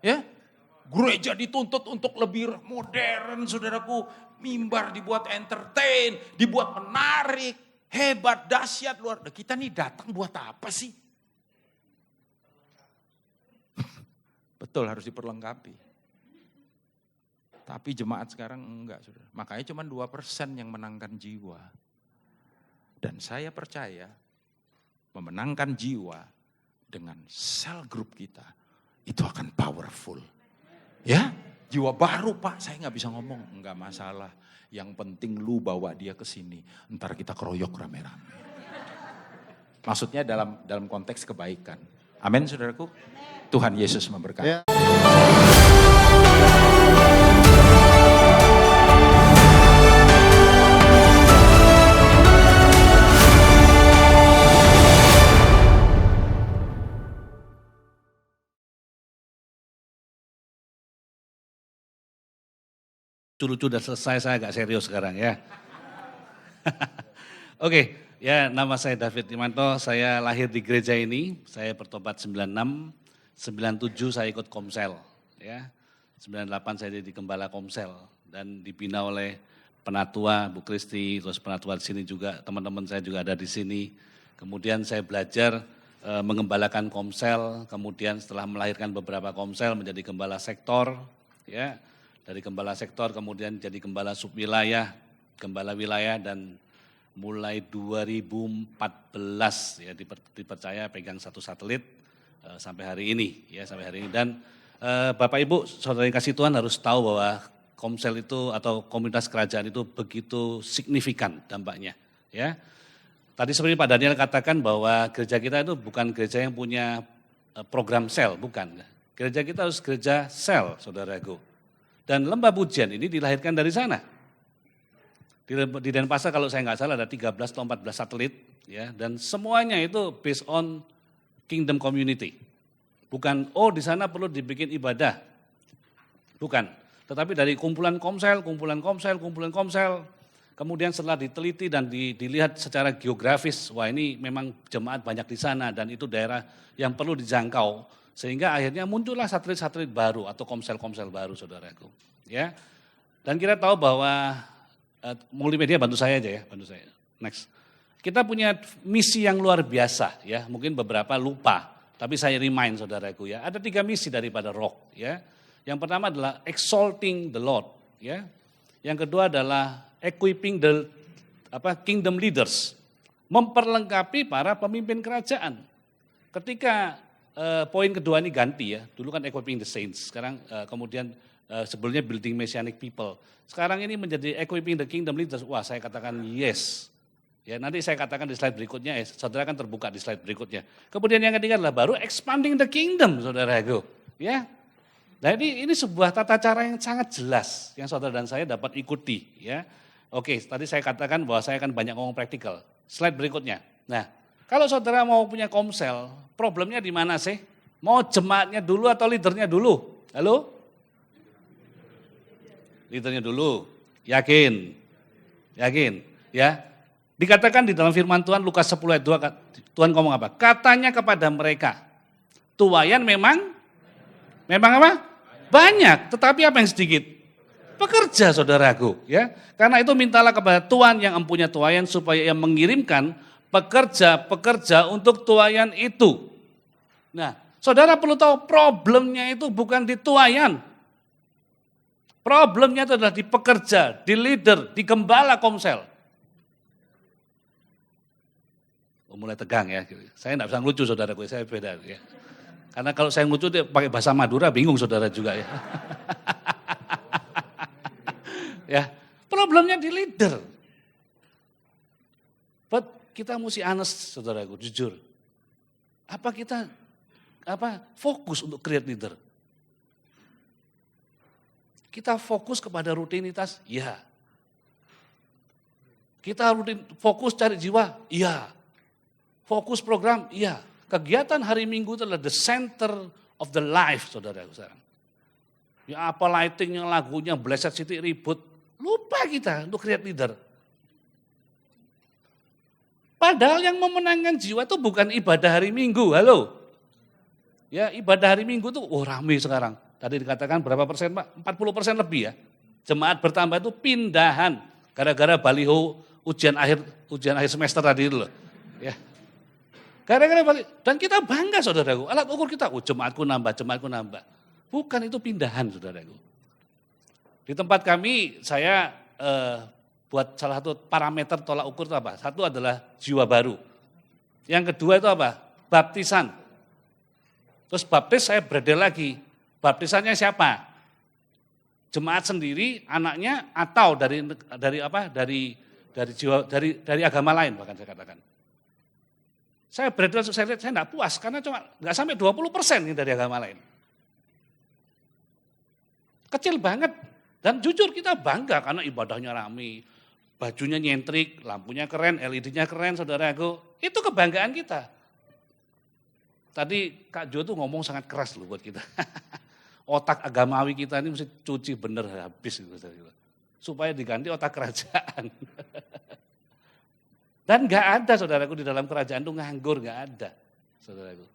Ya, gereja dituntut untuk lebih modern, saudaraku. Mimbar dibuat entertain, dibuat menarik, hebat, dahsyat, luar. Kita nih datang buat apa sih? Betul harus diperlengkapi. Tapi jemaat sekarang enggak saudara. Makanya cuma 2% yang menangkan jiwa. Dan saya percaya memenangkan jiwa dengan sel grup kita itu akan powerful. Ya, jiwa baru Pak, saya nggak bisa ngomong, enggak masalah. Yang penting lu bawa dia ke sini, ntar kita keroyok rame-rame. Maksudnya dalam konteks kebaikan. Amin saudaraku. Tuhan Yesus memberkati. Ya. Lucu udah selesai, saya agak serius sekarang ya. Oke, ya nama saya David Imanto, saya lahir di gereja ini, saya bertobat 96, 97 saya ikut Komsel, ya. 98 saya jadi gembala Komsel dan dibina oleh penatua Bu Kristi, terus penatua di sini juga, teman-teman saya juga ada di sini. Kemudian saya belajar mengembalakan Komsel, kemudian setelah melahirkan beberapa Komsel menjadi gembala sektor, ya. Dari gembala sektor kemudian jadi gembala subwilayah, gembala wilayah dan mulai 2014 ya dipercaya pegang satu satelit sampai hari ini ya sampai hari ini dan Bapak Ibu saudara yang kasih Tuhan harus tahu bahwa Komsel itu atau komunitas kerajaan itu begitu signifikan dampaknya ya. Tadi seperti Pak Daniel katakan bahwa gereja kita itu bukan gereja yang punya program sel, bukan. Gereja kita harus gereja sel, saudaraku. Dan lembah pujian ini dilahirkan dari sana. Di Denpasar kalau saya nggak salah ada 13 atau 14 satelit, ya, dan semuanya itu based on kingdom community. Bukan, oh di sana perlu dibikin ibadah. Bukan, tetapi dari kumpulan komsel, kemudian setelah diteliti dan dilihat secara geografis, wah ini memang jemaat banyak di sana dan itu daerah yang perlu dijangkau. Sehingga akhirnya muncullah satelit-satelit baru atau komsel-komsel baru saudaraku. Ya. Dan kita tahu bahwa, multimedia bantu saya aja ya, bantu saya. Next. Kita punya misi yang luar biasa ya, mungkin beberapa lupa. Tapi saya remind saudaraku ya, ada 3 misi daripada Rock ya. Yang pertama adalah exalting the Lord ya. Yang kedua adalah equipping the kingdom leaders, memperlengkapi para pemimpin kerajaan. Ketika poin kedua ini ganti ya, dulu kan equipping the saints, sekarang kemudian sebelumnya building messianic people. Sekarang ini menjadi equipping the kingdom leaders. Wah, saya katakan yes. Ya, nanti saya katakan di slide berikutnya, saudara kan terbuka di slide berikutnya. Kemudian yang ketiga adalah baru expanding the kingdom, saudaraku. Ya, nah ini sebuah tata cara yang sangat jelas yang saudara dan saya dapat ikuti. Ya, oke, tadi saya katakan bahwa saya akan banyak ngomong praktikal. Slide berikutnya. Nah, kalau saudara mau punya komsel, problemnya di mana sih? Mau jemaatnya dulu atau leadernya dulu? Halo? Leadernya dulu. Yakin? Yakin? Ya. Dikatakan di dalam firman Tuhan Lukas 10 ayat 2, Tuhan ngomong apa? Katanya kepada mereka, tuayan memang apa? Banyak, tetapi apa yang sedikit? Pekerja, saudaraku. Ya, karena itu mintalah kepada Tuhan yang empunya tuayan supaya ia mengirimkan pekerja-pekerja untuk tuayan itu. Nah, saudara perlu tahu problemnya itu bukan di tuayan. Problemnya itu adalah di pekerja, di leader, di gembala komsel. Mulai tegang ya, saya enggak bisa ngelucu saudaraku, saya beda ya. Karena kalau saya ngelucu dia pakai bahasa Madura bingung saudara juga ya. Ya, problemnya di leader. But kita mesti honest saudaraku, jujur. Apa kita fokus untuk create leader? Kita fokus kepada rutinitas? Iya. Kita fokus cari jiwa? Iya. Fokus program, iya. Kegiatan hari Minggu itu adalah the center of the life, saudara sekarang. Ya apa lightingnya, lagunya, Blessed City ribut. Lupa kita untuk create leader. Padahal yang memenangkan jiwa itu bukan ibadah hari Minggu, halo. Ya ibadah hari Minggu itu, ramai sekarang. Tadi dikatakan berapa persen Pak? 40% lebih ya. Jemaat bertambah itu pindahan. Gara-gara baliho ujian akhir semester tadi itu loh. Ya. Gara-gara balik, dan kita bangga saudaraku, alat ukur kita, jemaatku nambah. Bukan itu pindahan saudaraku. Di tempat kami, saya buat salah satu parameter tolak ukur itu apa? Satu adalah jiwa baru. Yang kedua itu apa? Baptisan. Terus baptis saya beredel lagi. Baptisannya siapa? Jemaat sendiri, anaknya, atau dari agama lain bahkan saya katakan. Saya beredar, saya lihat, saya enggak puas, karena cuma enggak sampai 20% dari agama lain. Kecil banget, dan jujur kita bangga karena ibadahnya rame, bajunya nyentrik, lampunya keren, LED-nya keren, saudaraku. Itu kebanggaan kita. Tadi Kak Jo tuh ngomong sangat keras loh buat kita. Otak agamawi kita ini mesti cuci bener habis. Supaya diganti otak kerajaan. Dan enggak ada saudaraku di dalam kerajaan itu nganggur, enggak ada. Saudaraku.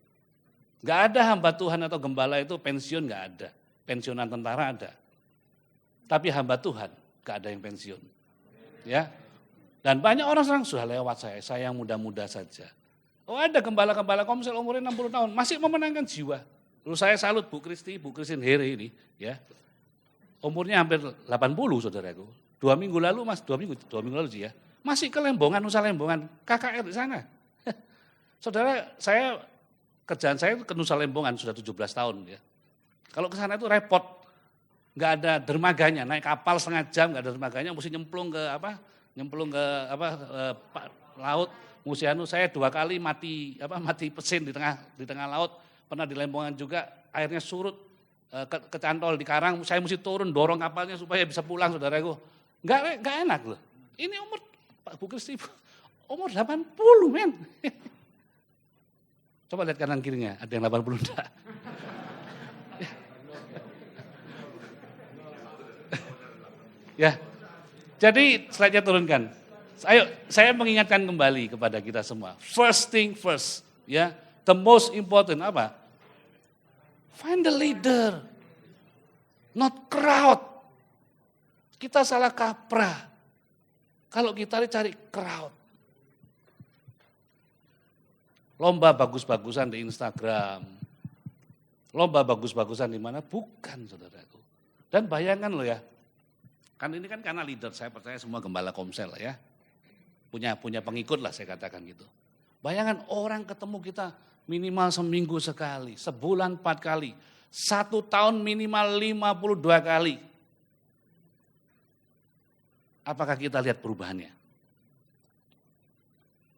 Enggak ada hamba Tuhan atau gembala itu pensiun, enggak ada. Pensiunan tentara ada. Tapi hamba Tuhan enggak ada yang pensiun. Ya. Dan banyak orang sekarang sudah lewat saya yang muda-muda saja. Oh ada gembala-gembala komsel umurnya 60 tahun, masih memenangkan jiwa. Lalu saya salut Bu Christine Here ini, ya. Umurnya hampir 80 saudaraku. 2 minggu lalu dua minggu lalu sih ya. Masih ke Lembongan, Nusa Lembongan, KKR di sana. Saudara, kerjaan saya ke Nusa Lembongan sudah 17 tahun ya. Kalau ke sana itu repot, nggak ada dermaganya, naik kapal setengah jam nggak ada dermaganya, mesti nyemplung ke laut. Mesti saya 2 kali mati pesin di tengah laut. Pernah di Lembongan juga airnya surut kecantol di karang, saya mesti turun dorong kapalnya supaya bisa pulang saudaraku. Nggak enak loh. Ini umur Pak Bu Kristi umur 80 men. Coba lihat kanan kirinya, ada yang 80 enggak? Ya. Jadi slide-nya turunkan. Ayo, saya mengingatkan kembali kepada kita semua. First thing first, ya. The most important apa? Find the leader. Not crowd. Kita salah kaprah. Kalau kita cari crowd. Lomba bagus-bagusan di Instagram. Lomba bagus-bagusan di mana? Bukan, saudaraku. Dan bayangkan loh ya. Kan ini kan karena leader, saya percaya semua gembala komsel ya. punya pengikut lah saya katakan gitu. Bayangkan orang ketemu kita minimal seminggu sekali, sebulan 4 kali, 1 tahun minimal 52 kali. Apakah kita lihat perubahannya?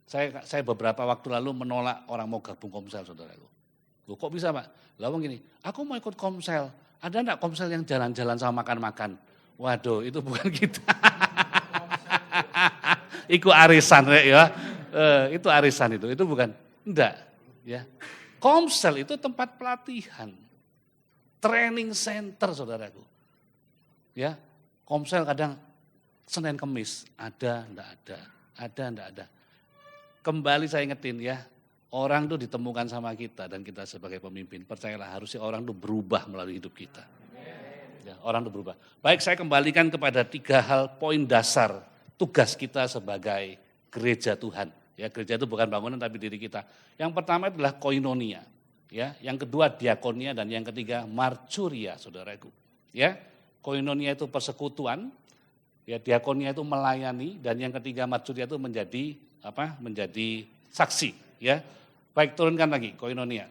Saya beberapa waktu lalu menolak orang mau gabung Komsel, saudaraku. Loh, kok bisa, Pak? Lalu gini, aku mau ikut Komsel. Ada enggak Komsel yang jalan-jalan sama makan-makan? Waduh, itu bukan kita. Iku arisan ya. Itu arisan itu bukan. Enggak, ya. Komsel itu tempat pelatihan. Training center, saudaraku. Ya. Komsel kadang Senin Kemis ada, enggak ada. Ada, enggak ada. Kembali saya ingetin ya, orang tuh ditemukan sama kita dan kita sebagai pemimpin, percayalah harusnya orang tuh berubah melalui hidup kita. Ya, orang tuh berubah. Baik, saya kembalikan kepada 3 hal poin dasar tugas kita sebagai gereja Tuhan. Ya, gereja itu bukan bangunan tapi diri kita. Yang pertama adalah koinonia, ya. Yang kedua diakonia dan yang ketiga marturia, saudaraku. Ya, koinonia itu persekutuan, ya diakonia itu melayani dan yang ketiga marturia itu menjadi saksi, ya. Baik, turunkan lagi koinonia.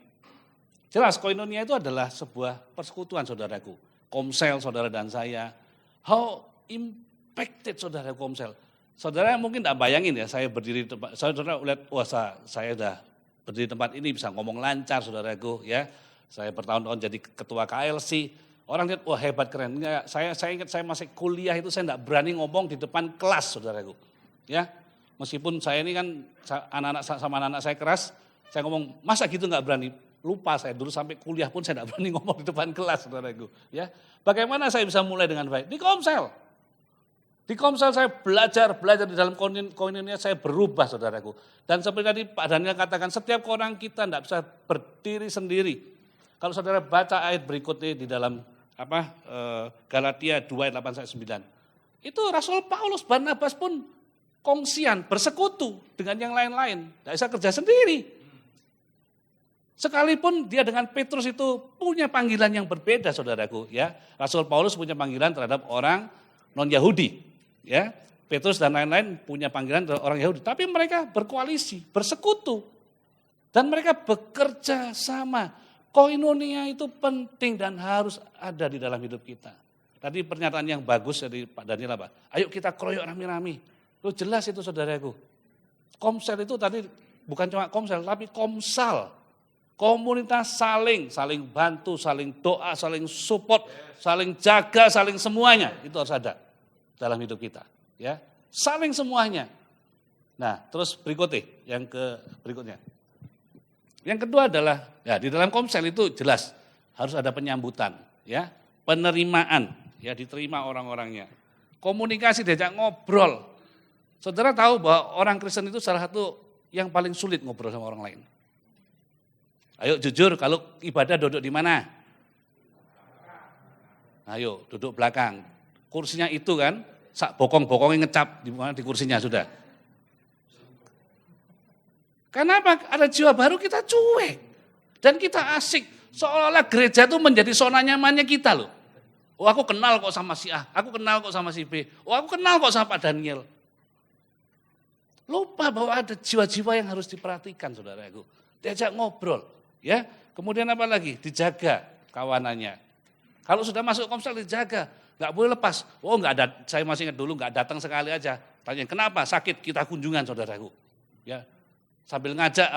Jelas koinonia itu adalah sebuah persekutuan, saudaraku. Komsel, saudara dan saya. How impacted saudara Komsel. Saudara mungkin tidak bayangin ya, saya berdiri di tempat, saudara lihat, wah saya udah berdiri di tempat ini bisa ngomong lancar, saudaraku, ya. Saya bertahun-tahun jadi ketua KLC. Orang lihat, wah hebat, keren. Saya ingat saya masih kuliah itu saya tidak berani ngomong di depan kelas, saudaraku. Ya. Meskipun saya ini kan anak-anak saya keras, saya ngomong masa gitu nggak berani. Lupa saya dulu sampai kuliah pun saya nggak berani ngomong di depan kelas, saudaraku. Ya, bagaimana saya bisa mulai dengan baik? Di Komsel. Di Komsel saya belajar di dalam koinonia saya berubah, saudaraku. Dan seperti tadi Pak Daniel katakan, setiap orang kita tidak bisa berdiri sendiri. Kalau saudara baca ayat berikutnya di dalam Galatia 2 ayat 8 sampai 9. Itu Rasul Paulus, Barnabas pun kongsian, bersekutu dengan yang lain-lain. Tidak bisa kerja sendiri. Sekalipun dia dengan Petrus itu punya panggilan yang berbeda, saudaraku. Ya, Rasul Paulus punya panggilan terhadap orang non-Yahudi. Ya, Petrus dan lain-lain punya panggilan terhadap orang Yahudi. Tapi mereka berkoalisi, bersekutu. Dan mereka bekerja sama. Koinonia itu penting dan harus ada di dalam hidup kita. Tadi pernyataan yang bagus dari Pak Daniel apa? Ayo kita kroyok rame-rame. Loh, jelas itu saudaraku. Komsel itu tadi bukan cuma komsel, tapi komsal. Komunitas saling bantu, saling doa, saling support, saling jaga, saling semuanya. Itu harus ada dalam hidup kita. Ya, saling semuanya. Nah, terus berikutnya. Yang kedua adalah, ya di dalam komsel itu jelas harus ada penyambutan. Ya, penerimaan, ya diterima orang-orangnya. Komunikasi, diajak ngobrol. Saudara tahu bahwa orang Kristen itu salah satu yang paling sulit ngobrol sama orang lain. Ayo jujur, kalau ibadah duduk di mana? Ayo duduk belakang. Kursinya itu kan, sak bokong-bokongnya ngecap di kursinya sudah. Kenapa? Ada jiwa baru kita cuek. Dan kita asik. Seolah-olah gereja itu menjadi zona nyamannya kita loh. Oh aku kenal kok sama si A, aku kenal kok sama si B. Oh aku kenal kok sama Pak Daniel. Lupa bahwa ada jiwa-jiwa yang harus diperhatikan, saudaraku. Diajak ngobrol, ya. Kemudian apa lagi? Dijaga kawanannya. Kalau sudah masuk komsel dijaga, nggak boleh lepas. Oh nggak ada, saya masih ingat dulu nggak datang sekali aja. Tanya kenapa? Sakit, kita kunjungan, saudaraku. Ya, sambil ngajak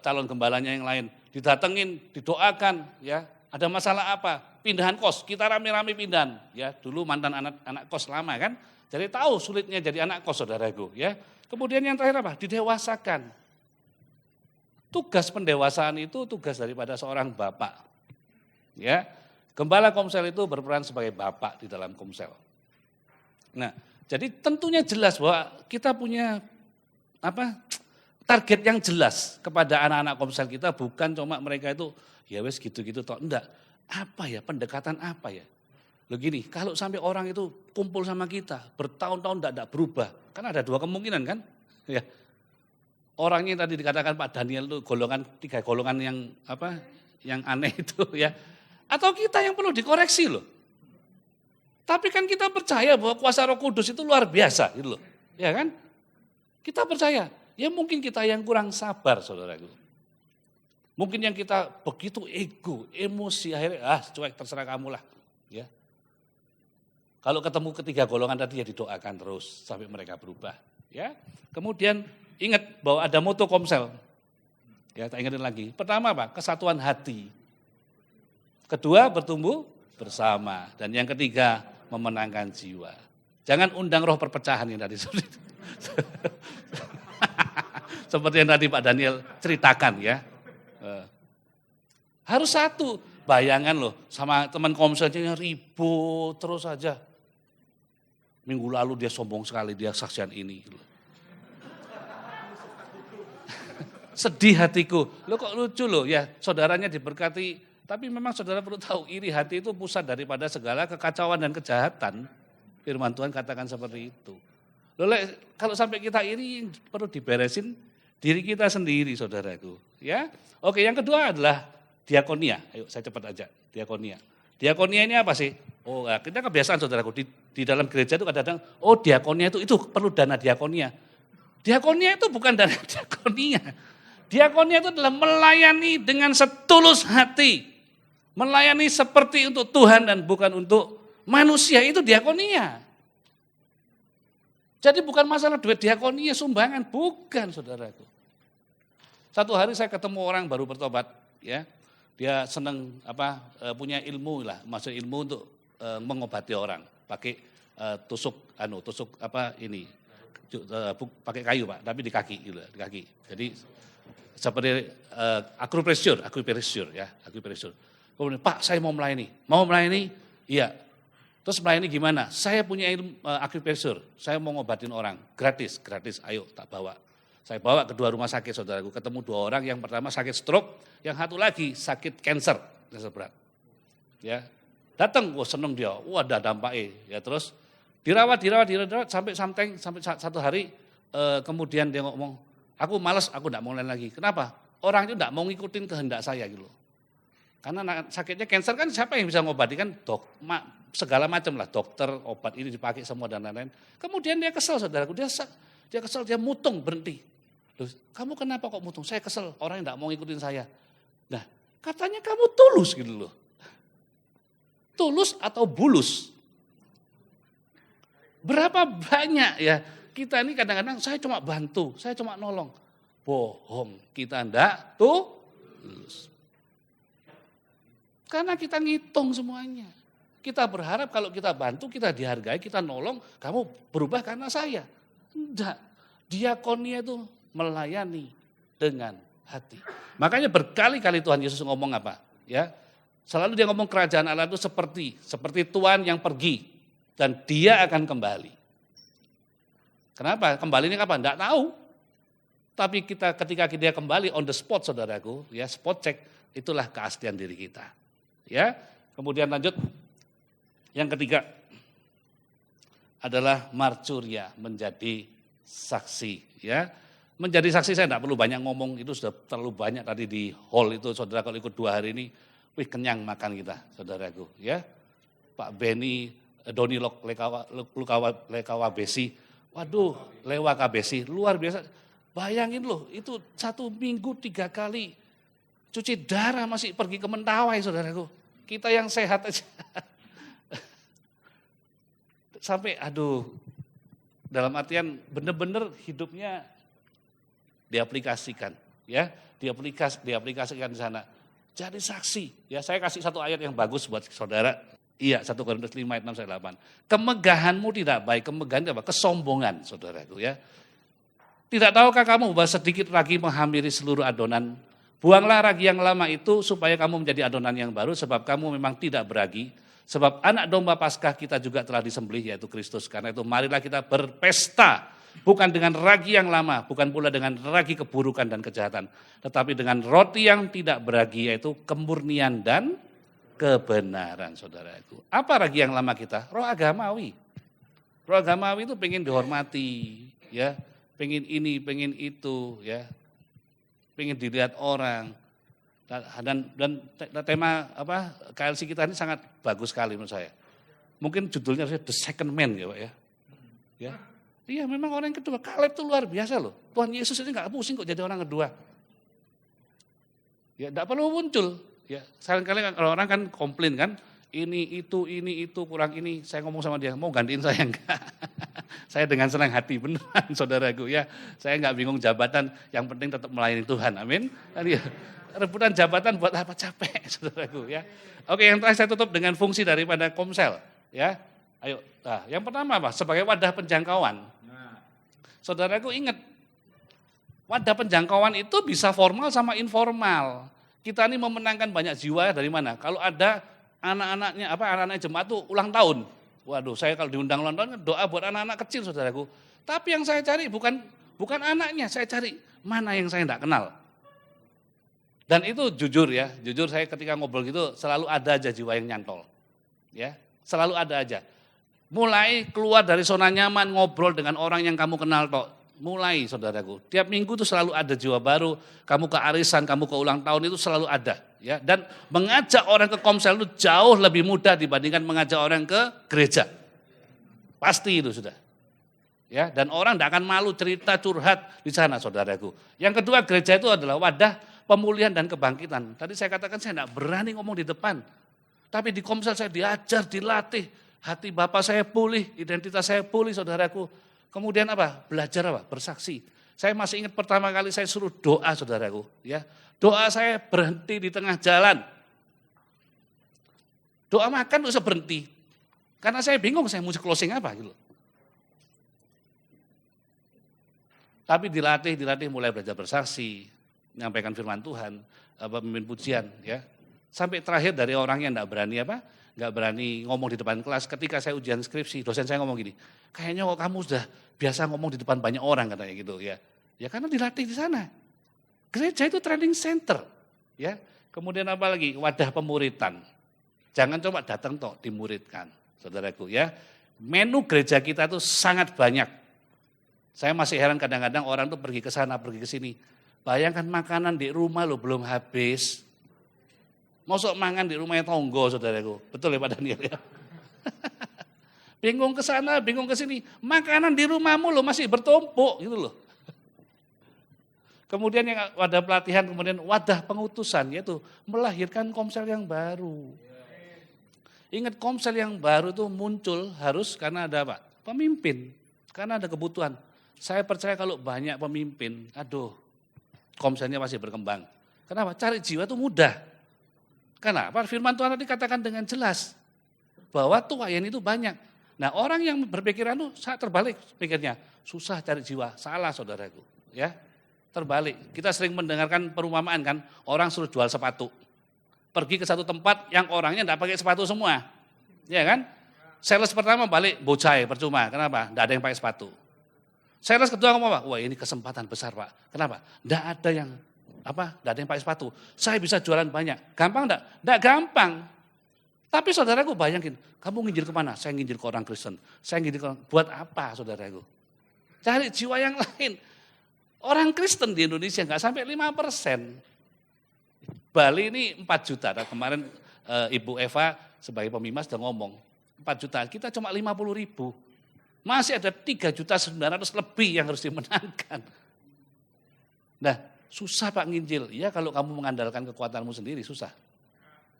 calon gembalanya yang lain, didatengin, didoakan, ya. Ada masalah apa? Pindahan kos, kita rame-rame pindahan. Ya, dulu mantan anak kos lama kan. Jadi tahu sulitnya jadi anak kos, saudaraku, ya. Kemudian yang terakhir apa? Didewasakan. Tugas pendewasaan itu tugas daripada seorang bapak. Ya, gembala komsel itu berperan sebagai bapak di dalam komsel. Nah, jadi tentunya jelas bahwa kita punya target yang jelas kepada anak-anak komsel kita, bukan cuma mereka itu ya wes gitu-gitu toh, enggak. Apa ya, pendekatan apa ya? Begini, kalau sampai orang itu kumpul sama kita, bertahun-tahun tidak berubah, kan ada 2 kemungkinan kan? Ya. Orangnya tadi dikatakan Pak Daniel itu 3 golongan yang aneh itu ya. Atau kita yang perlu dikoreksi loh. Tapi kan kita percaya bahwa kuasa Roh Kudus itu luar biasa gitu loh. Ya kan? Kita percaya, ya mungkin kita yang kurang sabar saudaraku. Mungkin yang kita begitu ego, emosi, akhirnya cuek terserah kamu lah. Ya. Kalau ketemu ketiga golongan tadi ya didoakan terus sampai mereka berubah. Ya. Kemudian ingat bahwa ada moto Komsel. Ya, tak ingetin lagi. Pertama apa? Kesatuan hati. Kedua, bertumbuh bersama. Dan yang ketiga, memenangkan jiwa. Jangan undang roh perpecahan yang tadi. Seperti yang tadi Pak Daniel ceritakan ya. Harus satu. Bayangan loh, sama teman Komselnya ribut terus saja. Minggu lalu dia sombong sekali, dia saksian ini. Sedih hatiku. Lo kok lucu loh ya, saudaranya diberkati. Tapi memang saudara perlu tahu, iri hati itu pusat daripada segala kekacauan dan kejahatan. Firman Tuhan katakan seperti itu. Loh, kalau sampai kita iri, perlu diberesin diri kita sendiri, saudaraku. Ya, oke. Yang kedua adalah diakonia. Ayo saya cepat aja. Diakonia. Diakonia ini apa sih? Oh, kita kebiasaan saudaraku di dalam gereja itu kadang-kadang, oh diakonia itu perlu dana diakonia. Diakonia itu bukan dana diakonia. Diakonia itu adalah melayani dengan setulus hati. Melayani seperti untuk Tuhan dan bukan untuk manusia, itu diakonia. Jadi bukan masalah duit diakonia, sumbangan, bukan saudaraku. Satu hari saya ketemu orang baru bertobat, ya, dia senang punya ilmu lah, maksud ilmu untuk mengobati orang, pakai tusuk pakai kayu Pak, tapi di kaki gitu, di kaki. Jadi seperti akupresur ya, akupresur. Kemudian Pak, saya mau melayani, iya. Terus melayani gimana? Saya punya ilmu akupresur, saya mau ngobatin orang, gratis, ayo tak bawa. Saya bawa ke dua rumah sakit saudaraku, ketemu dua orang, yang pertama sakit stroke, yang satu lagi sakit kanker berat. Ya, datang, seneng dia, ada dampaknya. Ya terus dirawat sampai satu hari, kemudian dia ngomong, aku malas, aku enggak mau lain lagi. Kenapa? Orang itu enggak mau ngikutin kehendak saya gitu. Karena sakitnya kanker kan siapa yang bisa ngobati kan? Segala macam lah, dokter, obat ini dipakai semua dan lain-lain. Kemudian dia kesel saudaraku, dia kesel, dia mutung, berhenti. Loh, kamu kenapa kok mutung? Saya kesel, orang yang enggak mau ngikutin saya. Nah, katanya kamu tulus gitu loh. Tulus atau bulus? Berapa banyak ya kita ini kadang-kadang saya cuma bantu, saya cuma nolong. Bohong, kita enggak tulus. Karena kita ngitung semuanya. Kita berharap kalau kita bantu, kita dihargai, kita nolong, kamu berubah karena saya. Enggak. Diakonia itu melayani dengan hati. Makanya berkali-kali Tuhan Yesus ngomong apa? Ya, selalu dia ngomong kerajaan Allah itu seperti Tuhan yang pergi dan dia akan kembali. Kenapa? Kembali ini kapan? Enggak tahu. Tapi ketika dia kembali on the spot saudaraku, ya spot check, itulah keaslian diri kita. Ya, kemudian lanjut. Yang ketiga adalah marturia, menjadi saksi. Ya, menjadi saksi saya tidak perlu banyak ngomong, itu sudah terlalu banyak tadi di hall itu, saudara kalau ikut 2 hari ini, kenyang makan kita, saudaraku. Ya, Pak Beni, Doni Lekawa Besi, waduh, Lewaka Besi, luar biasa. Bayangin loh, itu 1 minggu 3 kali cuci darah masih pergi ke Mentawai, saudaraku. Kita yang sehat aja. Sampai dalam artian benar-benar hidupnya diaplikasikan, ya, diaplikasikan di sana. Jadi saksi, ya saya kasih satu ayat yang bagus buat saudara. Iya, 1 Korintus 5 ayat 6-8. Kemegahanmu tidak baik, kemegahan itu apa? Kesombongan, saudaraku ya. Tidak tahukah kamu bahwa sedikit ragi menghampiri seluruh adonan? Buanglah ragi yang lama itu supaya kamu menjadi adonan yang baru, sebab kamu memang tidak beragi. Sebab anak domba Paskah kita juga telah disembelih, yaitu Kristus. Karena itu marilah kita berpesta, bukan dengan ragi yang lama, bukan pula dengan ragi keburukan dan kejahatan, tetapi dengan roti yang tidak beragi, yaitu kemurnian dan kebenaran, saudaraku. Apa ragi yang lama kita? Roh agamawi. Roh agamawi itu pengen dihormati, ya, pengen ini, pengen itu, ya, pengen dilihat orang. Dan tema KLC kita ini sangat bagus sekali menurut saya. Mungkin judulnya The Second Man ya Pak ya. Ya. Iya, memang orang yang kedua. Kaleb itu luar biasa loh. Tuhan Yesus ini nggak pusing kok jadi orang kedua. Ya, tidak perlu muncul. Ya, sekali-kali kalau orang kan komplain kan, ini itu kurang ini. Saya ngomong sama dia, mau gantiin saya enggak? Saya dengan senang hati beneran, saudaraku ya. Saya nggak bingung jabatan, yang penting tetap melayani Tuhan. Amin. Ya, rebutan jabatan buat apa, capek, saudaraku ya. Oke, yang terakhir saya tutup dengan fungsi daripada Komsel, ya. Ayo, nah, yang pertama apa? Sebagai wadah penjangkauan. Saudaraku ingat, wadah penjangkauan itu bisa formal sama informal. Kita ini memenangkan banyak jiwa dari mana? Kalau ada anak-anaknya jemaat tuh ulang tahun. Waduh, saya kalau diundang ulang tahun doa buat anak-anak kecil, saudaraku. Tapi yang saya cari bukan anaknya, saya cari mana yang saya tidak kenal. Dan itu jujur ya, jujur saya ketika ngobrol gitu selalu ada aja jiwa yang nyantol. Ya, selalu ada aja. Mulai keluar dari zona nyaman ngobrol dengan orang yang kamu kenal tok. Mulai, saudaraku. Tiap minggu itu selalu ada jiwa baru. Kamu ke arisan, kamu ke ulang tahun itu selalu ada. Ya, dan mengajak orang ke Komsel itu jauh lebih mudah dibandingkan mengajak orang ke gereja. Pasti itu sudah. Ya, dan orang tidak akan malu cerita curhat di sana, saudaraku. Yang kedua, gereja itu adalah wadah pemulihan dan kebangkitan. Tadi saya katakan saya tidak berani ngomong di depan. Tapi di Komsel saya diajar, dilatih. Hati Bapak saya pulih, identitas saya pulih, saudaraku. Kemudian apa? Belajar apa? Bersaksi. Saya masih ingat pertama kali saya suruh doa, saudaraku. Ya, doa saya berhenti di tengah jalan. Doa makan bisa berhenti. Karena saya bingung saya mesti closing apa gitu. Tapi dilatih mulai belajar bersaksi, menyampaikan firman Tuhan, memimpin pujian, ya. Sampai terakhir dari orang yang nggak berani ngomong di depan kelas. Ketika saya ujian skripsi, dosen saya ngomong gini, kayaknya kok kamu sudah biasa ngomong di depan banyak orang, katanya gitu ya. Ya karena dilatih di sana. Gereja itu training center, ya. Kemudian apa lagi? Wadah pemuritan. Jangan coba datang toh dimuridkan, saudaraku ya. Menu gereja kita itu sangat banyak. Saya masih heran kadang-kadang orang tuh pergi ke sana, pergi ke sini. Bayangkan makanan di rumah lo belum habis. Mosok mangan di rumahnya tonggo, saudaraku. Betul ya Pak Daniel ya? Bingung ke sana, bingung ke sini. Makanan di rumahmu lo masih bertumpuk gitu loh. Kemudian yang wadah pelatihan, kemudian wadah pengutusan, yaitu melahirkan Komsel yang baru. Ingat Komsel yang baru itu muncul harus karena ada apa? Pemimpin, karena ada kebutuhan. Saya percaya kalau banyak pemimpin, Komselnya pasti berkembang. Kenapa? Cari jiwa itu mudah. Kenapa? Firman Tuhan tadi katakan dengan jelas bahwa tuayan itu banyak. Nah, orang yang berpikiran itu saat terbalik pikirnya, susah cari jiwa, salah saudaraku, ya. Terbalik. Kita sering mendengarkan perumpamaan kan, orang suruh jual sepatu. Pergi ke satu tempat yang orangnya enggak pakai sepatu semua. Ya kan? Sales pertama balik bocai percuma. Kenapa? Enggak ada yang pakai sepatu. Sales kedua ngomong apa? Wah, ini kesempatan besar, Pak. Kenapa? Enggak ada yang enggak ada yang pakai sepatu. Saya bisa jualan banyak. Gampang enggak? Enggak gampang. Tapi saudaraku bayangin, kamu nginjil kemana? Saya nginjil ke orang Kristen. Saya nginjil ke orang, buat apa saudaraku? Cari jiwa yang lain. Orang Kristen di Indonesia enggak sampai 5%. Bali ini 4 juta. Nah, kemarin Ibu Eva sebagai pemimpin sudah ngomong, 4 juta, kita cuma 50.000. Masih ada 3.900.000 lebih yang harus dimenangkan. Nah, susah Pak nginjil. Ya kalau kamu mengandalkan kekuatanmu sendiri susah.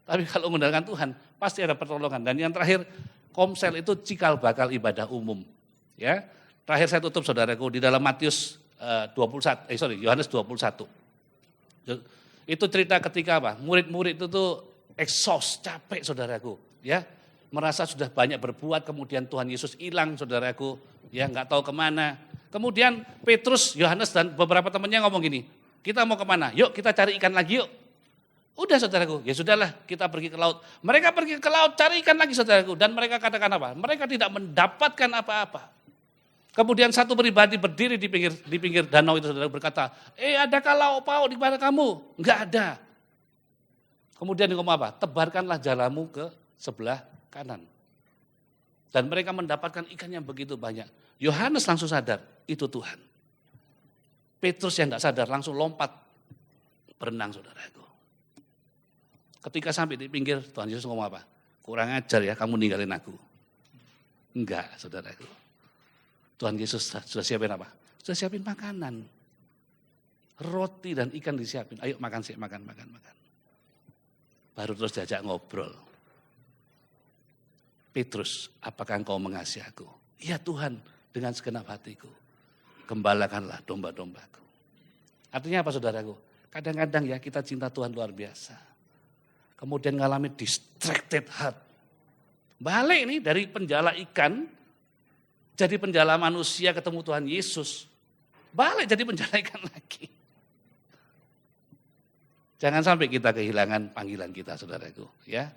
Tapi kalau mengandalkan Tuhan pasti ada pertolongan. Dan yang terakhir, Komsel itu cikal bakal ibadah umum. Ya, terakhir saya tutup saudaraku di dalam Yohanes 21. Itu cerita ketika apa? Murid-murid itu tuh exhaust, capek saudaraku. Ya, merasa sudah banyak berbuat, kemudian Tuhan Yesus hilang saudaraku. Ya, nggak tahu kemana. Kemudian Petrus, Yohanes dan beberapa temannya ngomong gini, kita mau kemana? Yuk kita cari ikan lagi yuk. Udah saudaraku, ya sudahlah kita pergi ke laut. Mereka pergi ke laut cari ikan lagi saudaraku. Dan mereka katakan apa? Mereka tidak mendapatkan apa-apa. Kemudian satu pribadi berdiri di pinggir danau itu saudara berkata, adakah lauk pauk di mana kamu? Enggak ada. Kemudian dia ngomong apa? Tebarkanlah jalamu ke sebelah kanan. Dan mereka mendapatkan ikan yang begitu banyak. Yohanes langsung sadar, itu Tuhan. Petrus yang enggak sadar langsung lompat berenang saudaraku. Ketika sampai di pinggir, Tuhan Yesus ngomong apa? Kurang ajar ya kamu ninggalin aku. Enggak saudaraku. Tuhan Yesus sudah siapin apa? Sudah siapin makanan. Roti dan ikan disiapin. Ayo makan sih, makan. Baru terus diajak ngobrol. Petrus, apakah engkau mengasihi aku? Ya Tuhan, dengan segenap hatiku. Gembalakanlah domba-dombaku. Artinya apa saudaraku? Kadang-kadang ya kita cinta Tuhan luar biasa. Kemudian ngalami distracted heart. Balik nih dari penjala ikan, jadi penjala manusia ketemu Tuhan Yesus. Balik jadi penjala ikan lagi. Jangan sampai kita kehilangan panggilan kita, saudaraku. Ya,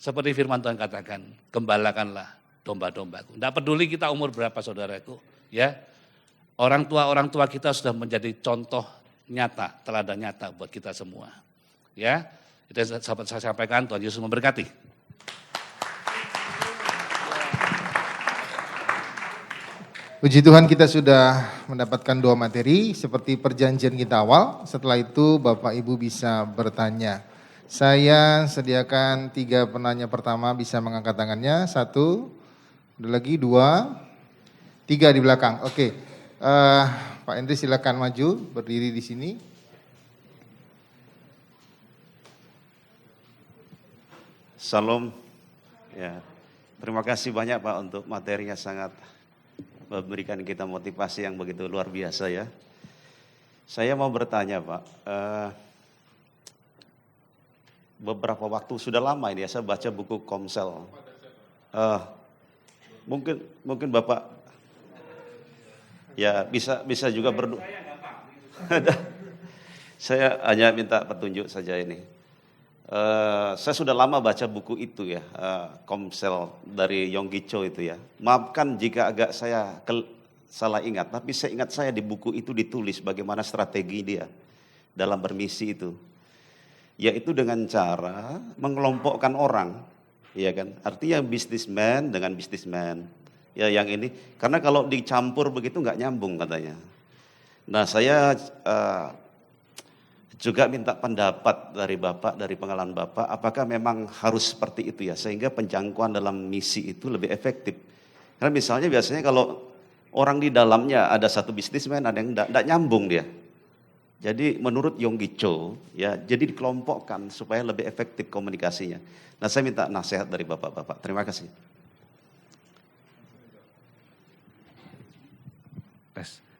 seperti firman Tuhan katakan, gembalakanlah domba-dombaku. Tidak peduli kita umur berapa, saudaraku. Ya, orang tua kita sudah menjadi contoh nyata, teladan nyata buat kita semua. Ya, itu yang saya sampaikan. Tuhan Yesus memberkati. Puji Tuhan, kita sudah mendapatkan 2 materi seperti perjanjian kita awal. Setelah itu Bapak Ibu bisa bertanya. Saya sediakan 3 penanya pertama bisa mengangkat tangannya. 1, ada lagi 2, 3 di belakang. Oke, Pak Hendri silakan maju berdiri di sini. Salam. Ya, terima kasih banyak Pak untuk materinya sangat memberikan kita motivasi yang begitu luar biasa ya. Saya mau bertanya Pak, beberapa waktu sudah lama ini ya saya baca buku Komsel. Mungkin Bapak ya bisa juga berdoa. Saya hanya minta petunjuk saja ini. Saya sudah lama baca buku itu ya, Komsel dari Yonggi Cho itu ya. Maafkan jika agak saya salah ingat, tapi saya ingat saya di buku itu ditulis bagaimana strategi dia dalam bermisi itu. Yaitu dengan cara mengelompokkan orang, ya kan? Artinya bisnismen dengan bisnismen. Ya yang ini, karena kalau dicampur begitu nggak nyambung katanya. Nah saya juga minta pendapat dari Bapak, dari pengalaman Bapak, apakah memang harus seperti itu ya, sehingga penjangkauan dalam misi itu lebih efektif. Karena misalnya biasanya kalau orang di dalamnya ada satu bisnismen, ada yang tidak nyambung dia. Jadi menurut Yonggi Cho, ya, jadi dikelompokkan supaya lebih efektif komunikasinya. Nah saya minta nasihat dari Bapak-Bapak. Terima kasih.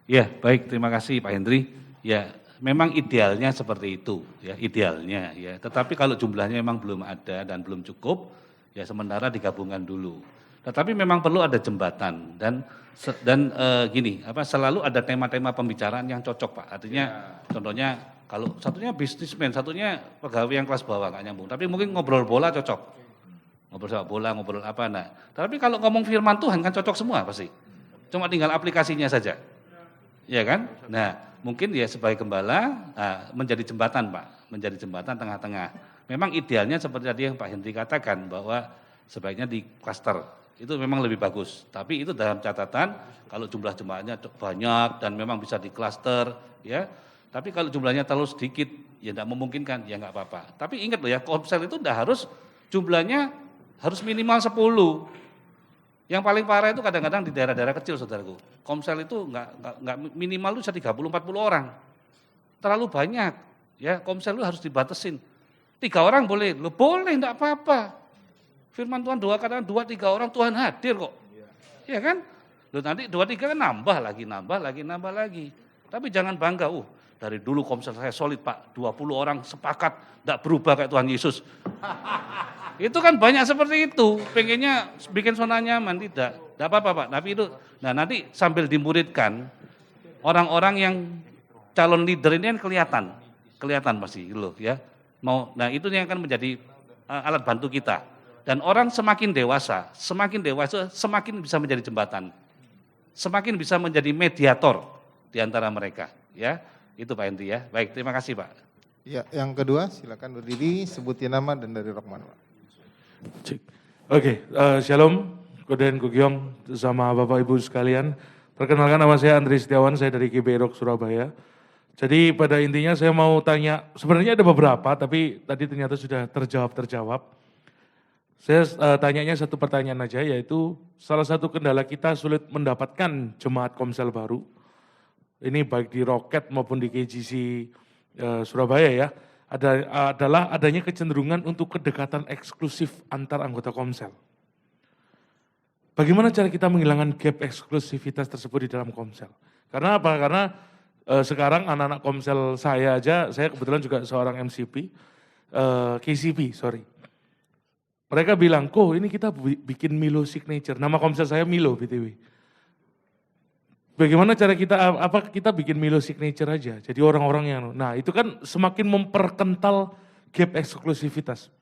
Ya, baik, terima kasih Pak Hendri. Ya, memang idealnya seperti itu, ya idealnya, ya. Tetapi kalau jumlahnya memang belum ada dan belum cukup, ya sementara digabungkan dulu. Tetapi memang perlu ada jembatan dan gini, selalu ada tema-tema pembicaraan yang cocok Pak. Artinya, contohnya kalau satunya bisnismen, satunya pegawai yang kelas bawah nggak nyambung. Tapi mungkin ngobrol bola cocok, ngobrol sepak bola, ngobrol apa. Nah, tapi kalau ngomong firman Tuhan kan cocok semua pasti. Cuma tinggal aplikasinya saja, ya kan? Nah. Mungkin ya sebagai gembala menjadi jembatan Pak, menjadi jembatan tengah-tengah. Memang idealnya seperti tadi yang Pak Hendri katakan bahwa sebaiknya di klaster, itu memang lebih bagus. Tapi itu dalam catatan kalau jumlah jemaatnya banyak dan memang bisa di klaster ya. Tapi kalau jumlahnya terlalu sedikit ya tidak memungkinkan ya nggak apa-apa. Tapi ingat loh ya, Komsel itu tidak harus jumlahnya harus minimal 10. Yang paling parah itu kadang-kadang di daerah-daerah kecil, saudaraku. Komsel itu nggak minimal itu bisa 30-40 orang. Terlalu banyak. Ya, Komsel itu harus dibatasin. 3 orang boleh, lo boleh, enggak apa-apa. Firman Tuhan katakan 2-3 orang Tuhan hadir kok. Ya kan? Lo nanti 2-3 kan nambah lagi. Tapi jangan bangga, dari dulu Komsel saya solid Pak, 20 orang sepakat, enggak berubah kayak Tuhan Yesus. Itu kan banyak seperti itu, pengennya bikin zona nyaman, tidak apa-apa Pak. Tapi itu, nah nanti sambil dimuridkan, orang-orang yang calon leader ini kan kelihatan pasti loh ya. Nah itu yang akan menjadi alat bantu kita. Dan orang semakin dewasa semakin bisa menjadi jembatan, semakin bisa menjadi mediator di antara mereka. Ya, itu Pak Hendri ya. Baik, terima kasih Pak. Ya, yang kedua silakan berdiri, sebutin nama dan dari Rokman Pak. Oke, Shalom, Koden Kugyong sama Bapak Ibu sekalian. Perkenalkan nama saya Andri Setiawan, saya dari GBI Rock Surabaya. Jadi pada intinya saya mau tanya, sebenarnya ada beberapa tapi tadi ternyata sudah terjawab. Saya tanyanya satu pertanyaan aja, yaitu salah satu kendala kita sulit mendapatkan jemaat komsel baru. Ini baik di Roket maupun di KGC Surabaya ya, adalah adanya kecenderungan untuk kedekatan eksklusif antar anggota komsel. Bagaimana cara kita menghilangkan gap eksklusivitas tersebut di dalam komsel? Karena apa? Karena sekarang anak-anak komsel saya aja, saya kebetulan juga seorang MCP, KCP, sorry. Mereka bilang, kok ini kita bikin Milo Signature, nama komsel saya Milo BTW. Bagaimana cara kita, apa kita bikin Milo Signature aja, jadi orang-orang yang, nah itu kan semakin memperkental gap eksklusivitas.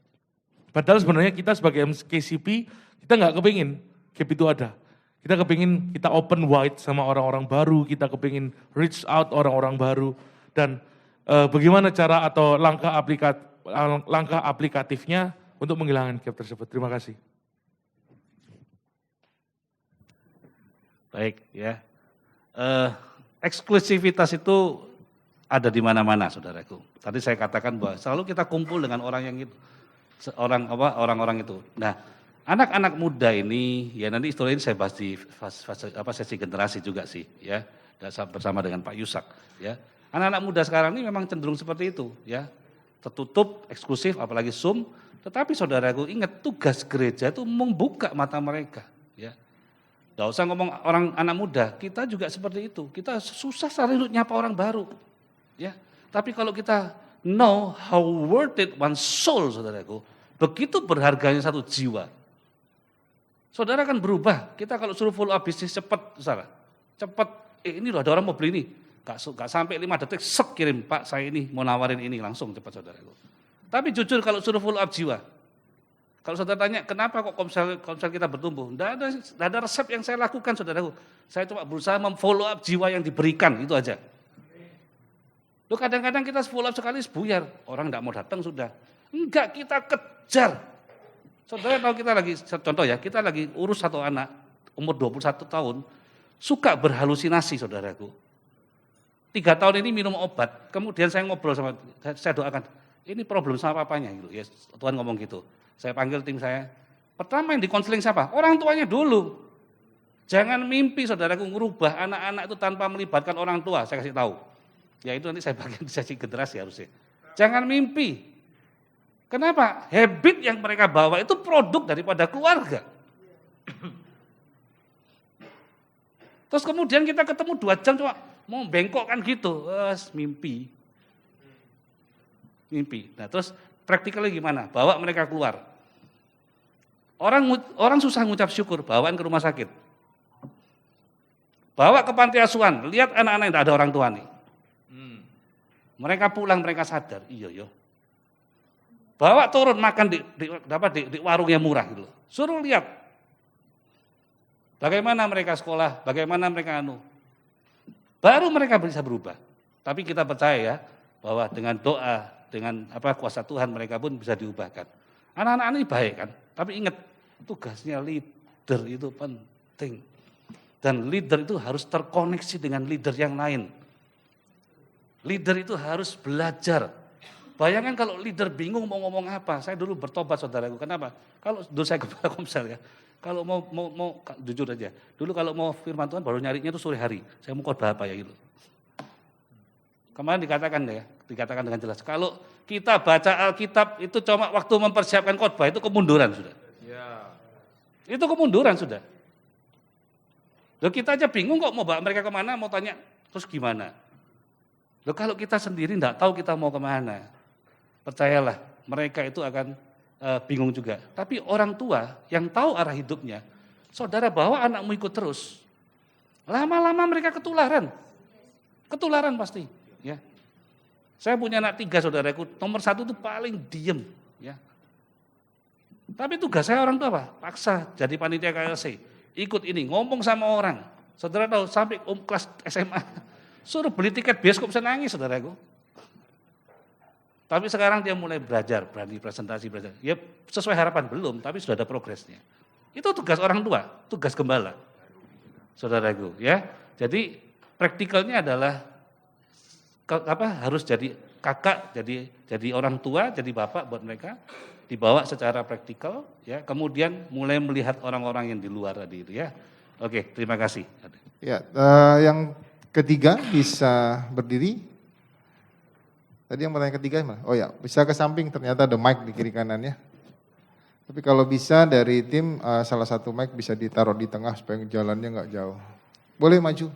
Padahal sebenarnya kita sebagai KCP, kita nggak kepingin gap itu ada. Kita kepingin kita open wide sama orang-orang baru, kita kepingin reach out orang-orang baru. Dan bagaimana cara atau langkah aplikatifnya untuk menghilangkan gap tersebut. Terima kasih. Baik ya. Eksklusivitas itu ada di mana-mana, saudaraku. Tadi saya katakan bahwa selalu kita kumpul dengan orang yang itu, orang-orang itu. Nah, anak-anak muda ini, ya nanti historinya ini saya bahas di sesi generasi juga sih, ya bersama dengan Pak Yusak. Ya, anak-anak muda sekarang ini memang cenderung seperti itu, ya tertutup, eksklusif, apalagi Zoom. Tetapi saudaraku ingat tugas gereja itu membuka mata mereka. Ya, nggak usah ngomong orang anak muda, kita juga seperti itu. Kita susah sekali nyapa orang baru. Ya, tapi kalau kita know how worth it one soul, saudaraku, begitu berharganya satu jiwa. Saudara kan berubah. Kita kalau suruh follow up bisnis cepat, saudara, cepat. Ini loh ada orang mau beli ini, gak sampai 5 detik, set kirim, Pak saya ini mau nawarin ini, langsung cepat saudaraku. Tapi jujur kalau suruh follow up jiwa, kalau saudara tanya kenapa kok komsel kita bertumbuh, tidak ada resep yang saya lakukan saudaraku. Saya cuma berusaha memfollow up jiwa yang diberikan, itu aja. Loh kadang-kadang kita follow up sekali sebuyar, orang tidak mau datang sudah. Enggak, kita kejar. Saudara tahu kita lagi, contoh ya, kita lagi urus satu anak, umur 21 tahun, suka berhalusinasi saudaraku. 3 tahun ini minum obat, kemudian saya ngobrol sama, saya doakan, ini problem sama papanya gitu. Ya, Tuhan ngomong gitu. Saya panggil tim saya. Pertama yang dikonseling siapa? Orang tuanya dulu. Jangan mimpi saudaraku merubah anak-anak itu tanpa melibatkan orang tua. Saya kasih tahu. Ya itu nanti saya bagian di sesi generasi harusnya. Jangan mimpi. Kenapa? Habit yang mereka bawa itu produk daripada keluarga. Terus kemudian kita ketemu 2 jam cuma mau bengkokkan gitu. Mimpi. Nah terus praktikalnya gimana? Bawa mereka keluar. Orang susah ngucap syukur, bawaan ke rumah sakit. Bawa ke panti asuhan, lihat anak-anak yang tidak ada orang tua nih. Mereka pulang, mereka sadar, iya. Bawa turun makan di warung yang murah gitu. Suruh lihat. Bagaimana mereka sekolah, bagaimana mereka baru mereka bisa berubah. Tapi kita percaya ya, bahwa dengan doa, dengan kuasa Tuhan mereka pun bisa diubahkan. Anak-anak ini baik kan, tapi ingat tugasnya leader itu penting. Dan leader itu harus terkoneksi dengan leader yang lain. Leader itu harus belajar. Bayangkan kalau leader bingung mau ngomong apa. Saya dulu bertobat saudaraku, kenapa? Kalau dulu saya kepala komsel ya, kalau mau jujur aja. Dulu kalau mau firman Tuhan baru nyarinya itu sore hari. Saya mau khotbah apa ya gitu. Kemarin dikatakan dengan jelas, kalau kita baca Alkitab itu cuma waktu mempersiapkan khotbah itu kemunduran sudah. Ya. Itu kemunduran sudah. Loh kita aja bingung kok mau bawa mereka kemana, mau tanya, terus gimana? Loh kalau kita sendiri enggak tahu kita mau kemana, percayalah mereka itu akan bingung juga. Tapi orang tua yang tahu arah hidupnya, saudara bawa anakmu ikut terus. Lama-lama mereka ketularan pasti. Ya, saya punya anak 3 saudaraku, nomor 1 itu paling diem, ya. Tapi tugas saya orang tua apa? Paksa jadi panitia KLC, ikut ini, ngomong sama orang. Saudara tahu sampai kelas SMA, suruh beli tiket bioskop saya nangis saudaraku. Tapi sekarang dia mulai belajar, berani presentasi, belajar. Ya sesuai harapan belum, tapi sudah ada progresnya. Itu tugas orang tua, tugas gembala, saudaraku. Ya, jadi praktikalnya adalah harus jadi kakak, jadi orang tua, jadi bapak buat mereka. dibawa secara praktikal, ya, kemudian mulai melihat orang-orang yang di luar tadi itu ya. Oke, terima kasih. Ya, yang ketiga bisa berdiri. Tadi yang pertanyaan ketiga gimana? Oh ya, bisa ke samping, ternyata ada mic di kiri kanannya. Tapi kalau bisa dari tim salah satu mic bisa ditaruh di tengah supaya jalannya nggak jauh. Boleh maju.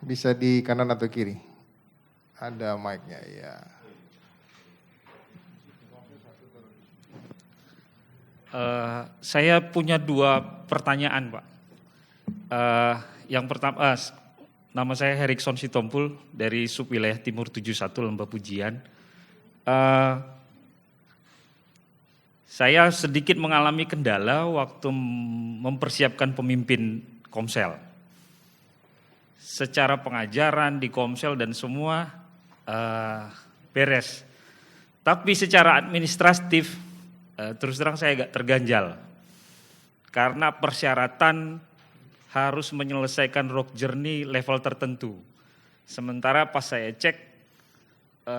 Bisa di kanan atau kiri? Ada mic-nya, ya. Saya punya 2 pertanyaan, Pak. Yang pertama, nama saya Herikson Sitompul dari Subwilayah Timur 71 Lembah Pujian. Saya sedikit mengalami kendala waktu mempersiapkan pemimpin Komsel. Secara pengajaran di Komsel dan semua beres. Tapi secara administratif terus terang saya agak terganjal. Karena persyaratan harus menyelesaikan rock journey level tertentu. Sementara pas saya cek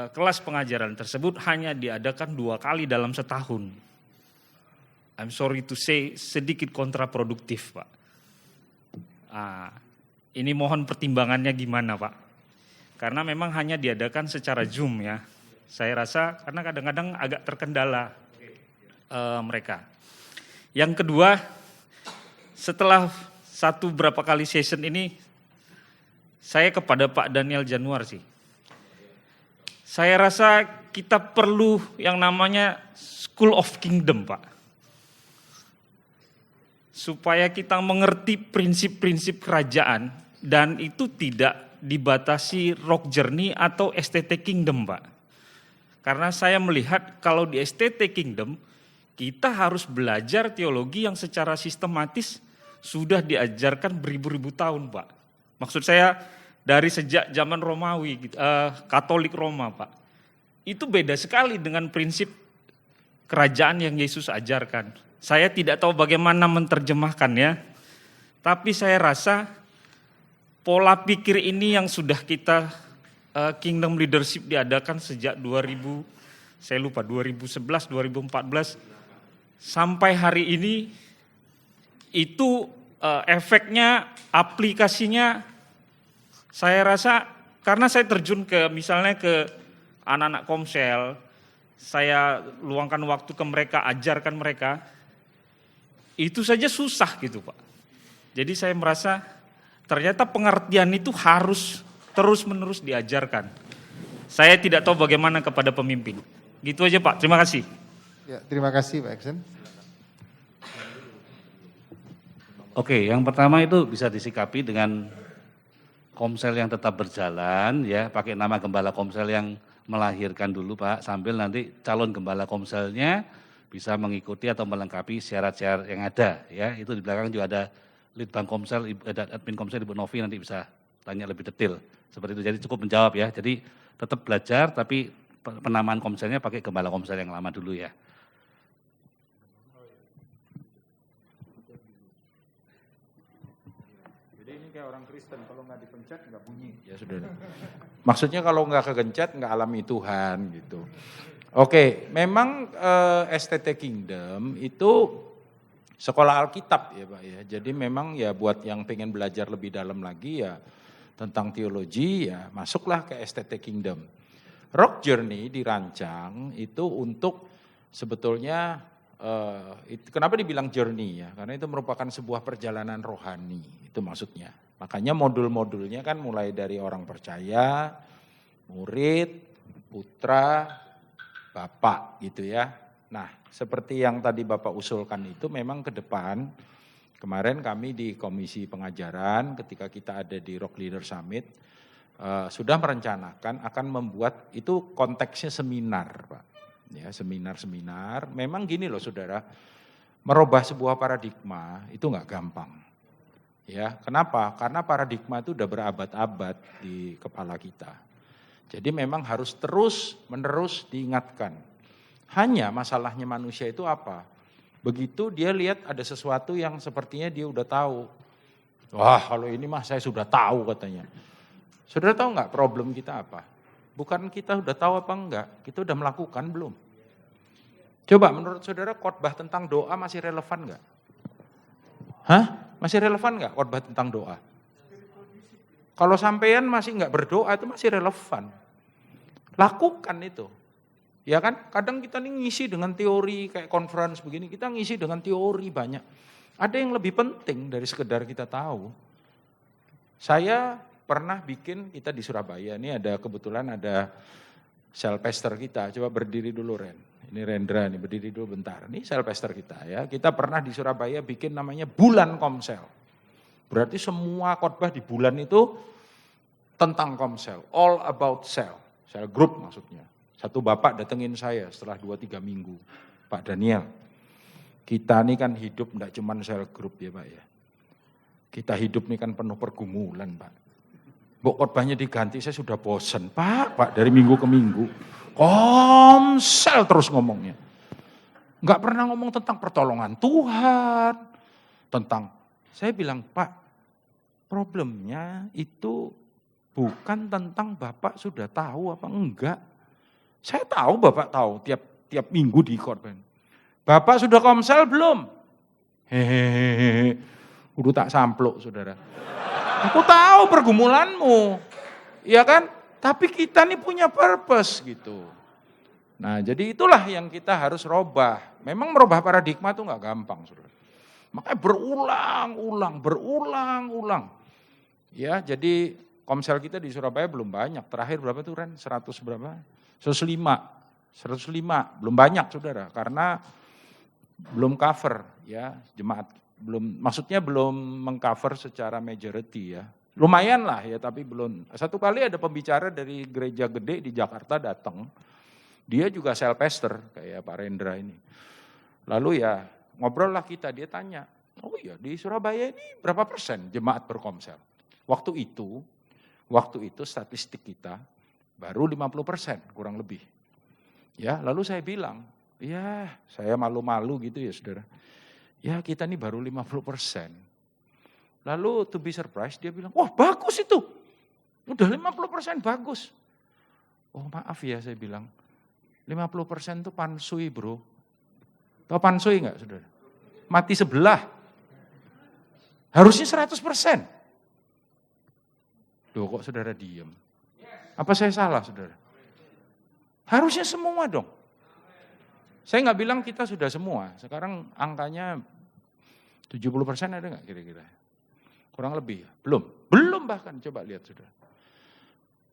kelas pengajaran tersebut hanya diadakan 2 kali dalam setahun. I'm sorry to say sedikit kontraproduktif, Pak. Ini mohon pertimbangannya gimana, Pak? Karena memang hanya diadakan secara Zoom ya. Saya rasa karena kadang-kadang agak terkendala mereka. Yang kedua, setelah berapa kali session ini, saya kepada Pak Daniel Januar sih. Saya rasa kita perlu yang namanya School of Kingdom, Pak. Supaya kita mengerti prinsip-prinsip kerajaan dan itu tidak dibatasi rock journey atau STT Kingdom, Pak. Karena saya melihat kalau di STT Kingdom, kita harus belajar teologi yang secara sistematis sudah diajarkan beribu-ribu tahun, Pak. Maksud saya dari sejak zaman Romawi, Katolik Roma, Pak. Itu beda sekali dengan prinsip kerajaan yang Yesus ajarkan. Saya tidak tahu bagaimana menerjemahkannya, tapi saya rasa pola pikir ini yang sudah kita Kingdom Leadership diadakan sejak 2011, 2014, sampai hari ini, itu efeknya, aplikasinya, saya rasa karena saya terjun misalnya ke anak-anak Komsel, saya luangkan waktu ke mereka, ajarkan mereka, itu saja susah gitu, Pak. Jadi saya merasa ternyata pengertian itu harus terus-menerus diajarkan. Saya tidak tahu bagaimana kepada pemimpin. Gitu aja, Pak. Terima kasih. Ya, terima kasih Pak Eksen. Oke, yang pertama itu bisa disikapi dengan Komsel yang tetap berjalan, ya, pakai nama gembala Komsel yang melahirkan dulu, Pak, sambil nanti calon gembala Komselnya bisa mengikuti atau melengkapi syarat-syarat yang ada, ya. Itu di belakang juga ada Litbang Komsel, admin Komsel Ibu Novi, nanti bisa tanya lebih detail seperti itu. Jadi cukup menjawab ya. Jadi tetap belajar tapi penamaan Komselnya pakai gembala Komsel yang lama dulu ya. Jadi ini kayak orang Kristen, kalau nggak dipencet nggak bunyi. Ya sudah. Maksudnya kalau nggak kegencet nggak alami Tuhan gitu. Oke, memang STT Kingdom itu sekolah Alkitab ya Pak ya. Jadi memang ya buat yang pengen belajar lebih dalam lagi ya tentang teologi ya masuklah ke STT Kingdom. Rock Journey dirancang itu untuk sebetulnya kenapa dibilang journey ya? Karena itu merupakan sebuah perjalanan rohani, itu maksudnya. Makanya modul-modulnya kan mulai dari orang percaya, murid, putra, bapak gitu ya. Nah, seperti yang tadi Bapak usulkan itu memang ke depan, kemarin kami di Komisi Pengajaran ketika kita ada di Rock Leader Summit, sudah merencanakan akan membuat itu konteksnya seminar Pak. Ya, seminar-seminar, memang gini loh saudara, merubah sebuah paradigma itu nggak gampang. Ya, kenapa? Karena paradigma itu udah berabad-abad di kepala kita. Jadi memang harus terus-menerus diingatkan. Hanya masalahnya manusia itu apa? Begitu dia lihat ada sesuatu yang sepertinya dia udah tahu. Wah kalau ini mah saya sudah tahu katanya. Saudara tahu nggak problem kita apa? Bukan kita udah tahu apa enggak, kita udah melakukan belum? Coba menurut saudara khotbah tentang doa masih relevan enggak? Hah? Masih relevan enggak khotbah tentang doa? Kalau sampean masih enggak berdoa itu masih relevan. Lakukan itu. Ya kan? Kadang kita nih ngisi dengan teori kayak conference begini, kita ngisi dengan teori banyak. Ada yang lebih penting dari sekedar kita tahu. Saya pernah bikin, kita di Surabaya, ini kebetulan ada sel pester kita, coba berdiri dulu Ren. Ini Rendra nih, berdiri dulu bentar. Ini sel pester kita ya. Kita pernah di Surabaya bikin namanya Bulan Komsel. Berarti semua khotbah di bulan itu tentang Komsel, all about sel group maksudnya. Satu bapak datengin saya setelah 2-3 minggu, Pak Daniel. Kita ini kan hidup enggak cuma sel group ya Pak ya. Kita hidup ini kan penuh pergumulan Pak. Mbok khotbahnya diganti, saya sudah bosen. Pak, dari minggu ke minggu. Komsel terus ngomongnya. Enggak pernah ngomong tentang pertolongan Tuhan. Saya bilang, Pak, problemnya itu bukan tentang Bapak sudah tahu apa enggak. Saya tahu Bapak tahu tiap minggu di khotbah. Bapak sudah komsel belum? Hehehe. Udah tak sampluk saudara. Aku tahu pergumulanmu, ya kan? Tapi kita nih punya purpose gitu. Nah jadi itulah yang kita harus robah. Memang merubah paradigma itu gak gampang saudara. Makanya berulang-ulang. Ya jadi komsel kita di Surabaya belum banyak. Terakhir berapa tuh Ren? 100 berapa? 105, belum banyak saudara. Karena belum cover ya jemaat. Maksudnya belum mengcover secara majority ya. Lumayan lah ya, tapi belum. Satu kali ada pembicara dari gereja gede di Jakarta datang. Dia juga sel pastor kayak Pak Rendra ini. Lalu ya ngobrol lah kita, dia tanya, oh iya di Surabaya ini berapa persen jemaat berkomsel? Waktu itu statistik kita baru 50% kurang lebih. Ya, lalu saya bilang, ya saya malu-malu gitu ya saudara. Ya kita ini baru 50%. Lalu to be surprised dia bilang, wah bagus itu. Udah 50% bagus. Oh maaf ya saya bilang, 50% itu pansui bro. Tahu pansui enggak saudara? Mati sebelah. Harusnya 100%. Duh kok saudara diem? Apa saya salah saudara? Harusnya semua dong. Saya nggak bilang kita sudah semua. Sekarang angkanya 70% ada nggak kira-kira? Kurang lebih ya? Belum bahkan, coba lihat saudara.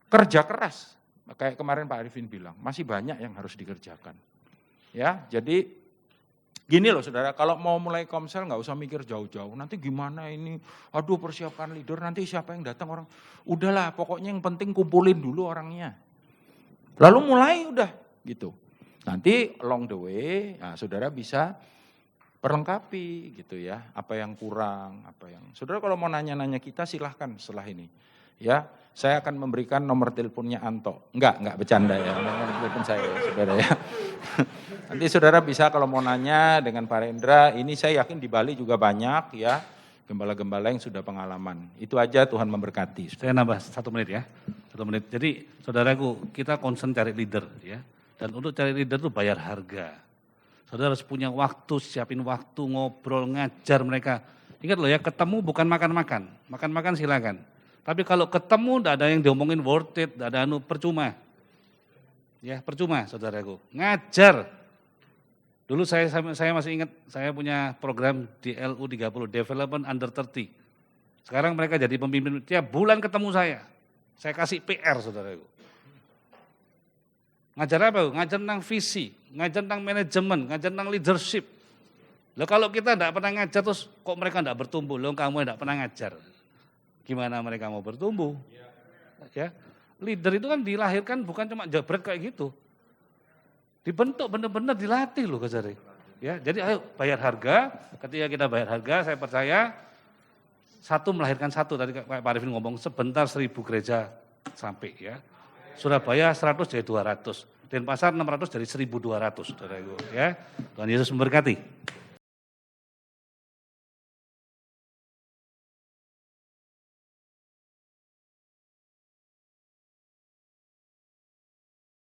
Kerja keras, kayak kemarin Pak Arifin bilang, masih banyak yang harus dikerjakan. Ya, jadi gini loh saudara, kalau mau mulai komsel nggak usah mikir jauh-jauh, nanti gimana ini, aduh persiapkan leader, nanti siapa yang datang orang. Udahlah, pokoknya yang penting kumpulin dulu orangnya. Lalu mulai udah gitu. Nanti along the way, nah, saudara bisa perlengkapi gitu ya, apa yang kurang, saudara kalau mau nanya-nanya kita silahkan setelah ini. Ya, saya akan memberikan nomor teleponnya Anto. Enggak bercanda ya, nomor telepon saya ya, saudara ya. Nanti saudara bisa kalau mau nanya dengan Pak Rendra, ini saya yakin di Bali juga banyak ya, gembala-gembala yang sudah pengalaman. Itu aja, Tuhan memberkati. Saya nambah 1 menit ya, 1 menit. Jadi saudaraku, kita concern cari leader ya, dan untuk cari leader itu bayar harga. Saudara harus punya waktu, siapin waktu, ngobrol, ngajar mereka. Ingat loh ya, ketemu bukan makan-makan. Makan-makan silakan. Tapi kalau ketemu tidak ada yang diomongin worth it, tidak ada percuma. Ya percuma saudaraku. Ngajar. Dulu saya masih ingat, saya punya program di LU30, Development Under 30. Sekarang mereka jadi pemimpin, tiap bulan ketemu saya. Saya kasih PR saudaraku. Ngajar apa? Ngajar tentang visi, ngajar tentang manajemen, ngajar tentang leadership. Loh kalau kita tidak pernah ngajar terus kok mereka tidak bertumbuh? Loh kamu tidak pernah ngajar. Gimana mereka mau bertumbuh? Ya, leader itu kan dilahirkan bukan cuma jabret kayak gitu. Dibentuk benar-benar dilatih loh Gazari. Ya, jadi ayo bayar harga. Ketika kita bayar harga, saya percaya satu melahirkan satu. Tadi Pak Arifin ngomong sebentar 1000 gereja sampai ya. Surabaya 100 jadi 200. Denpasar 600 jadi 1200 saudara ibu ya. Tuhan Yesus memberkati.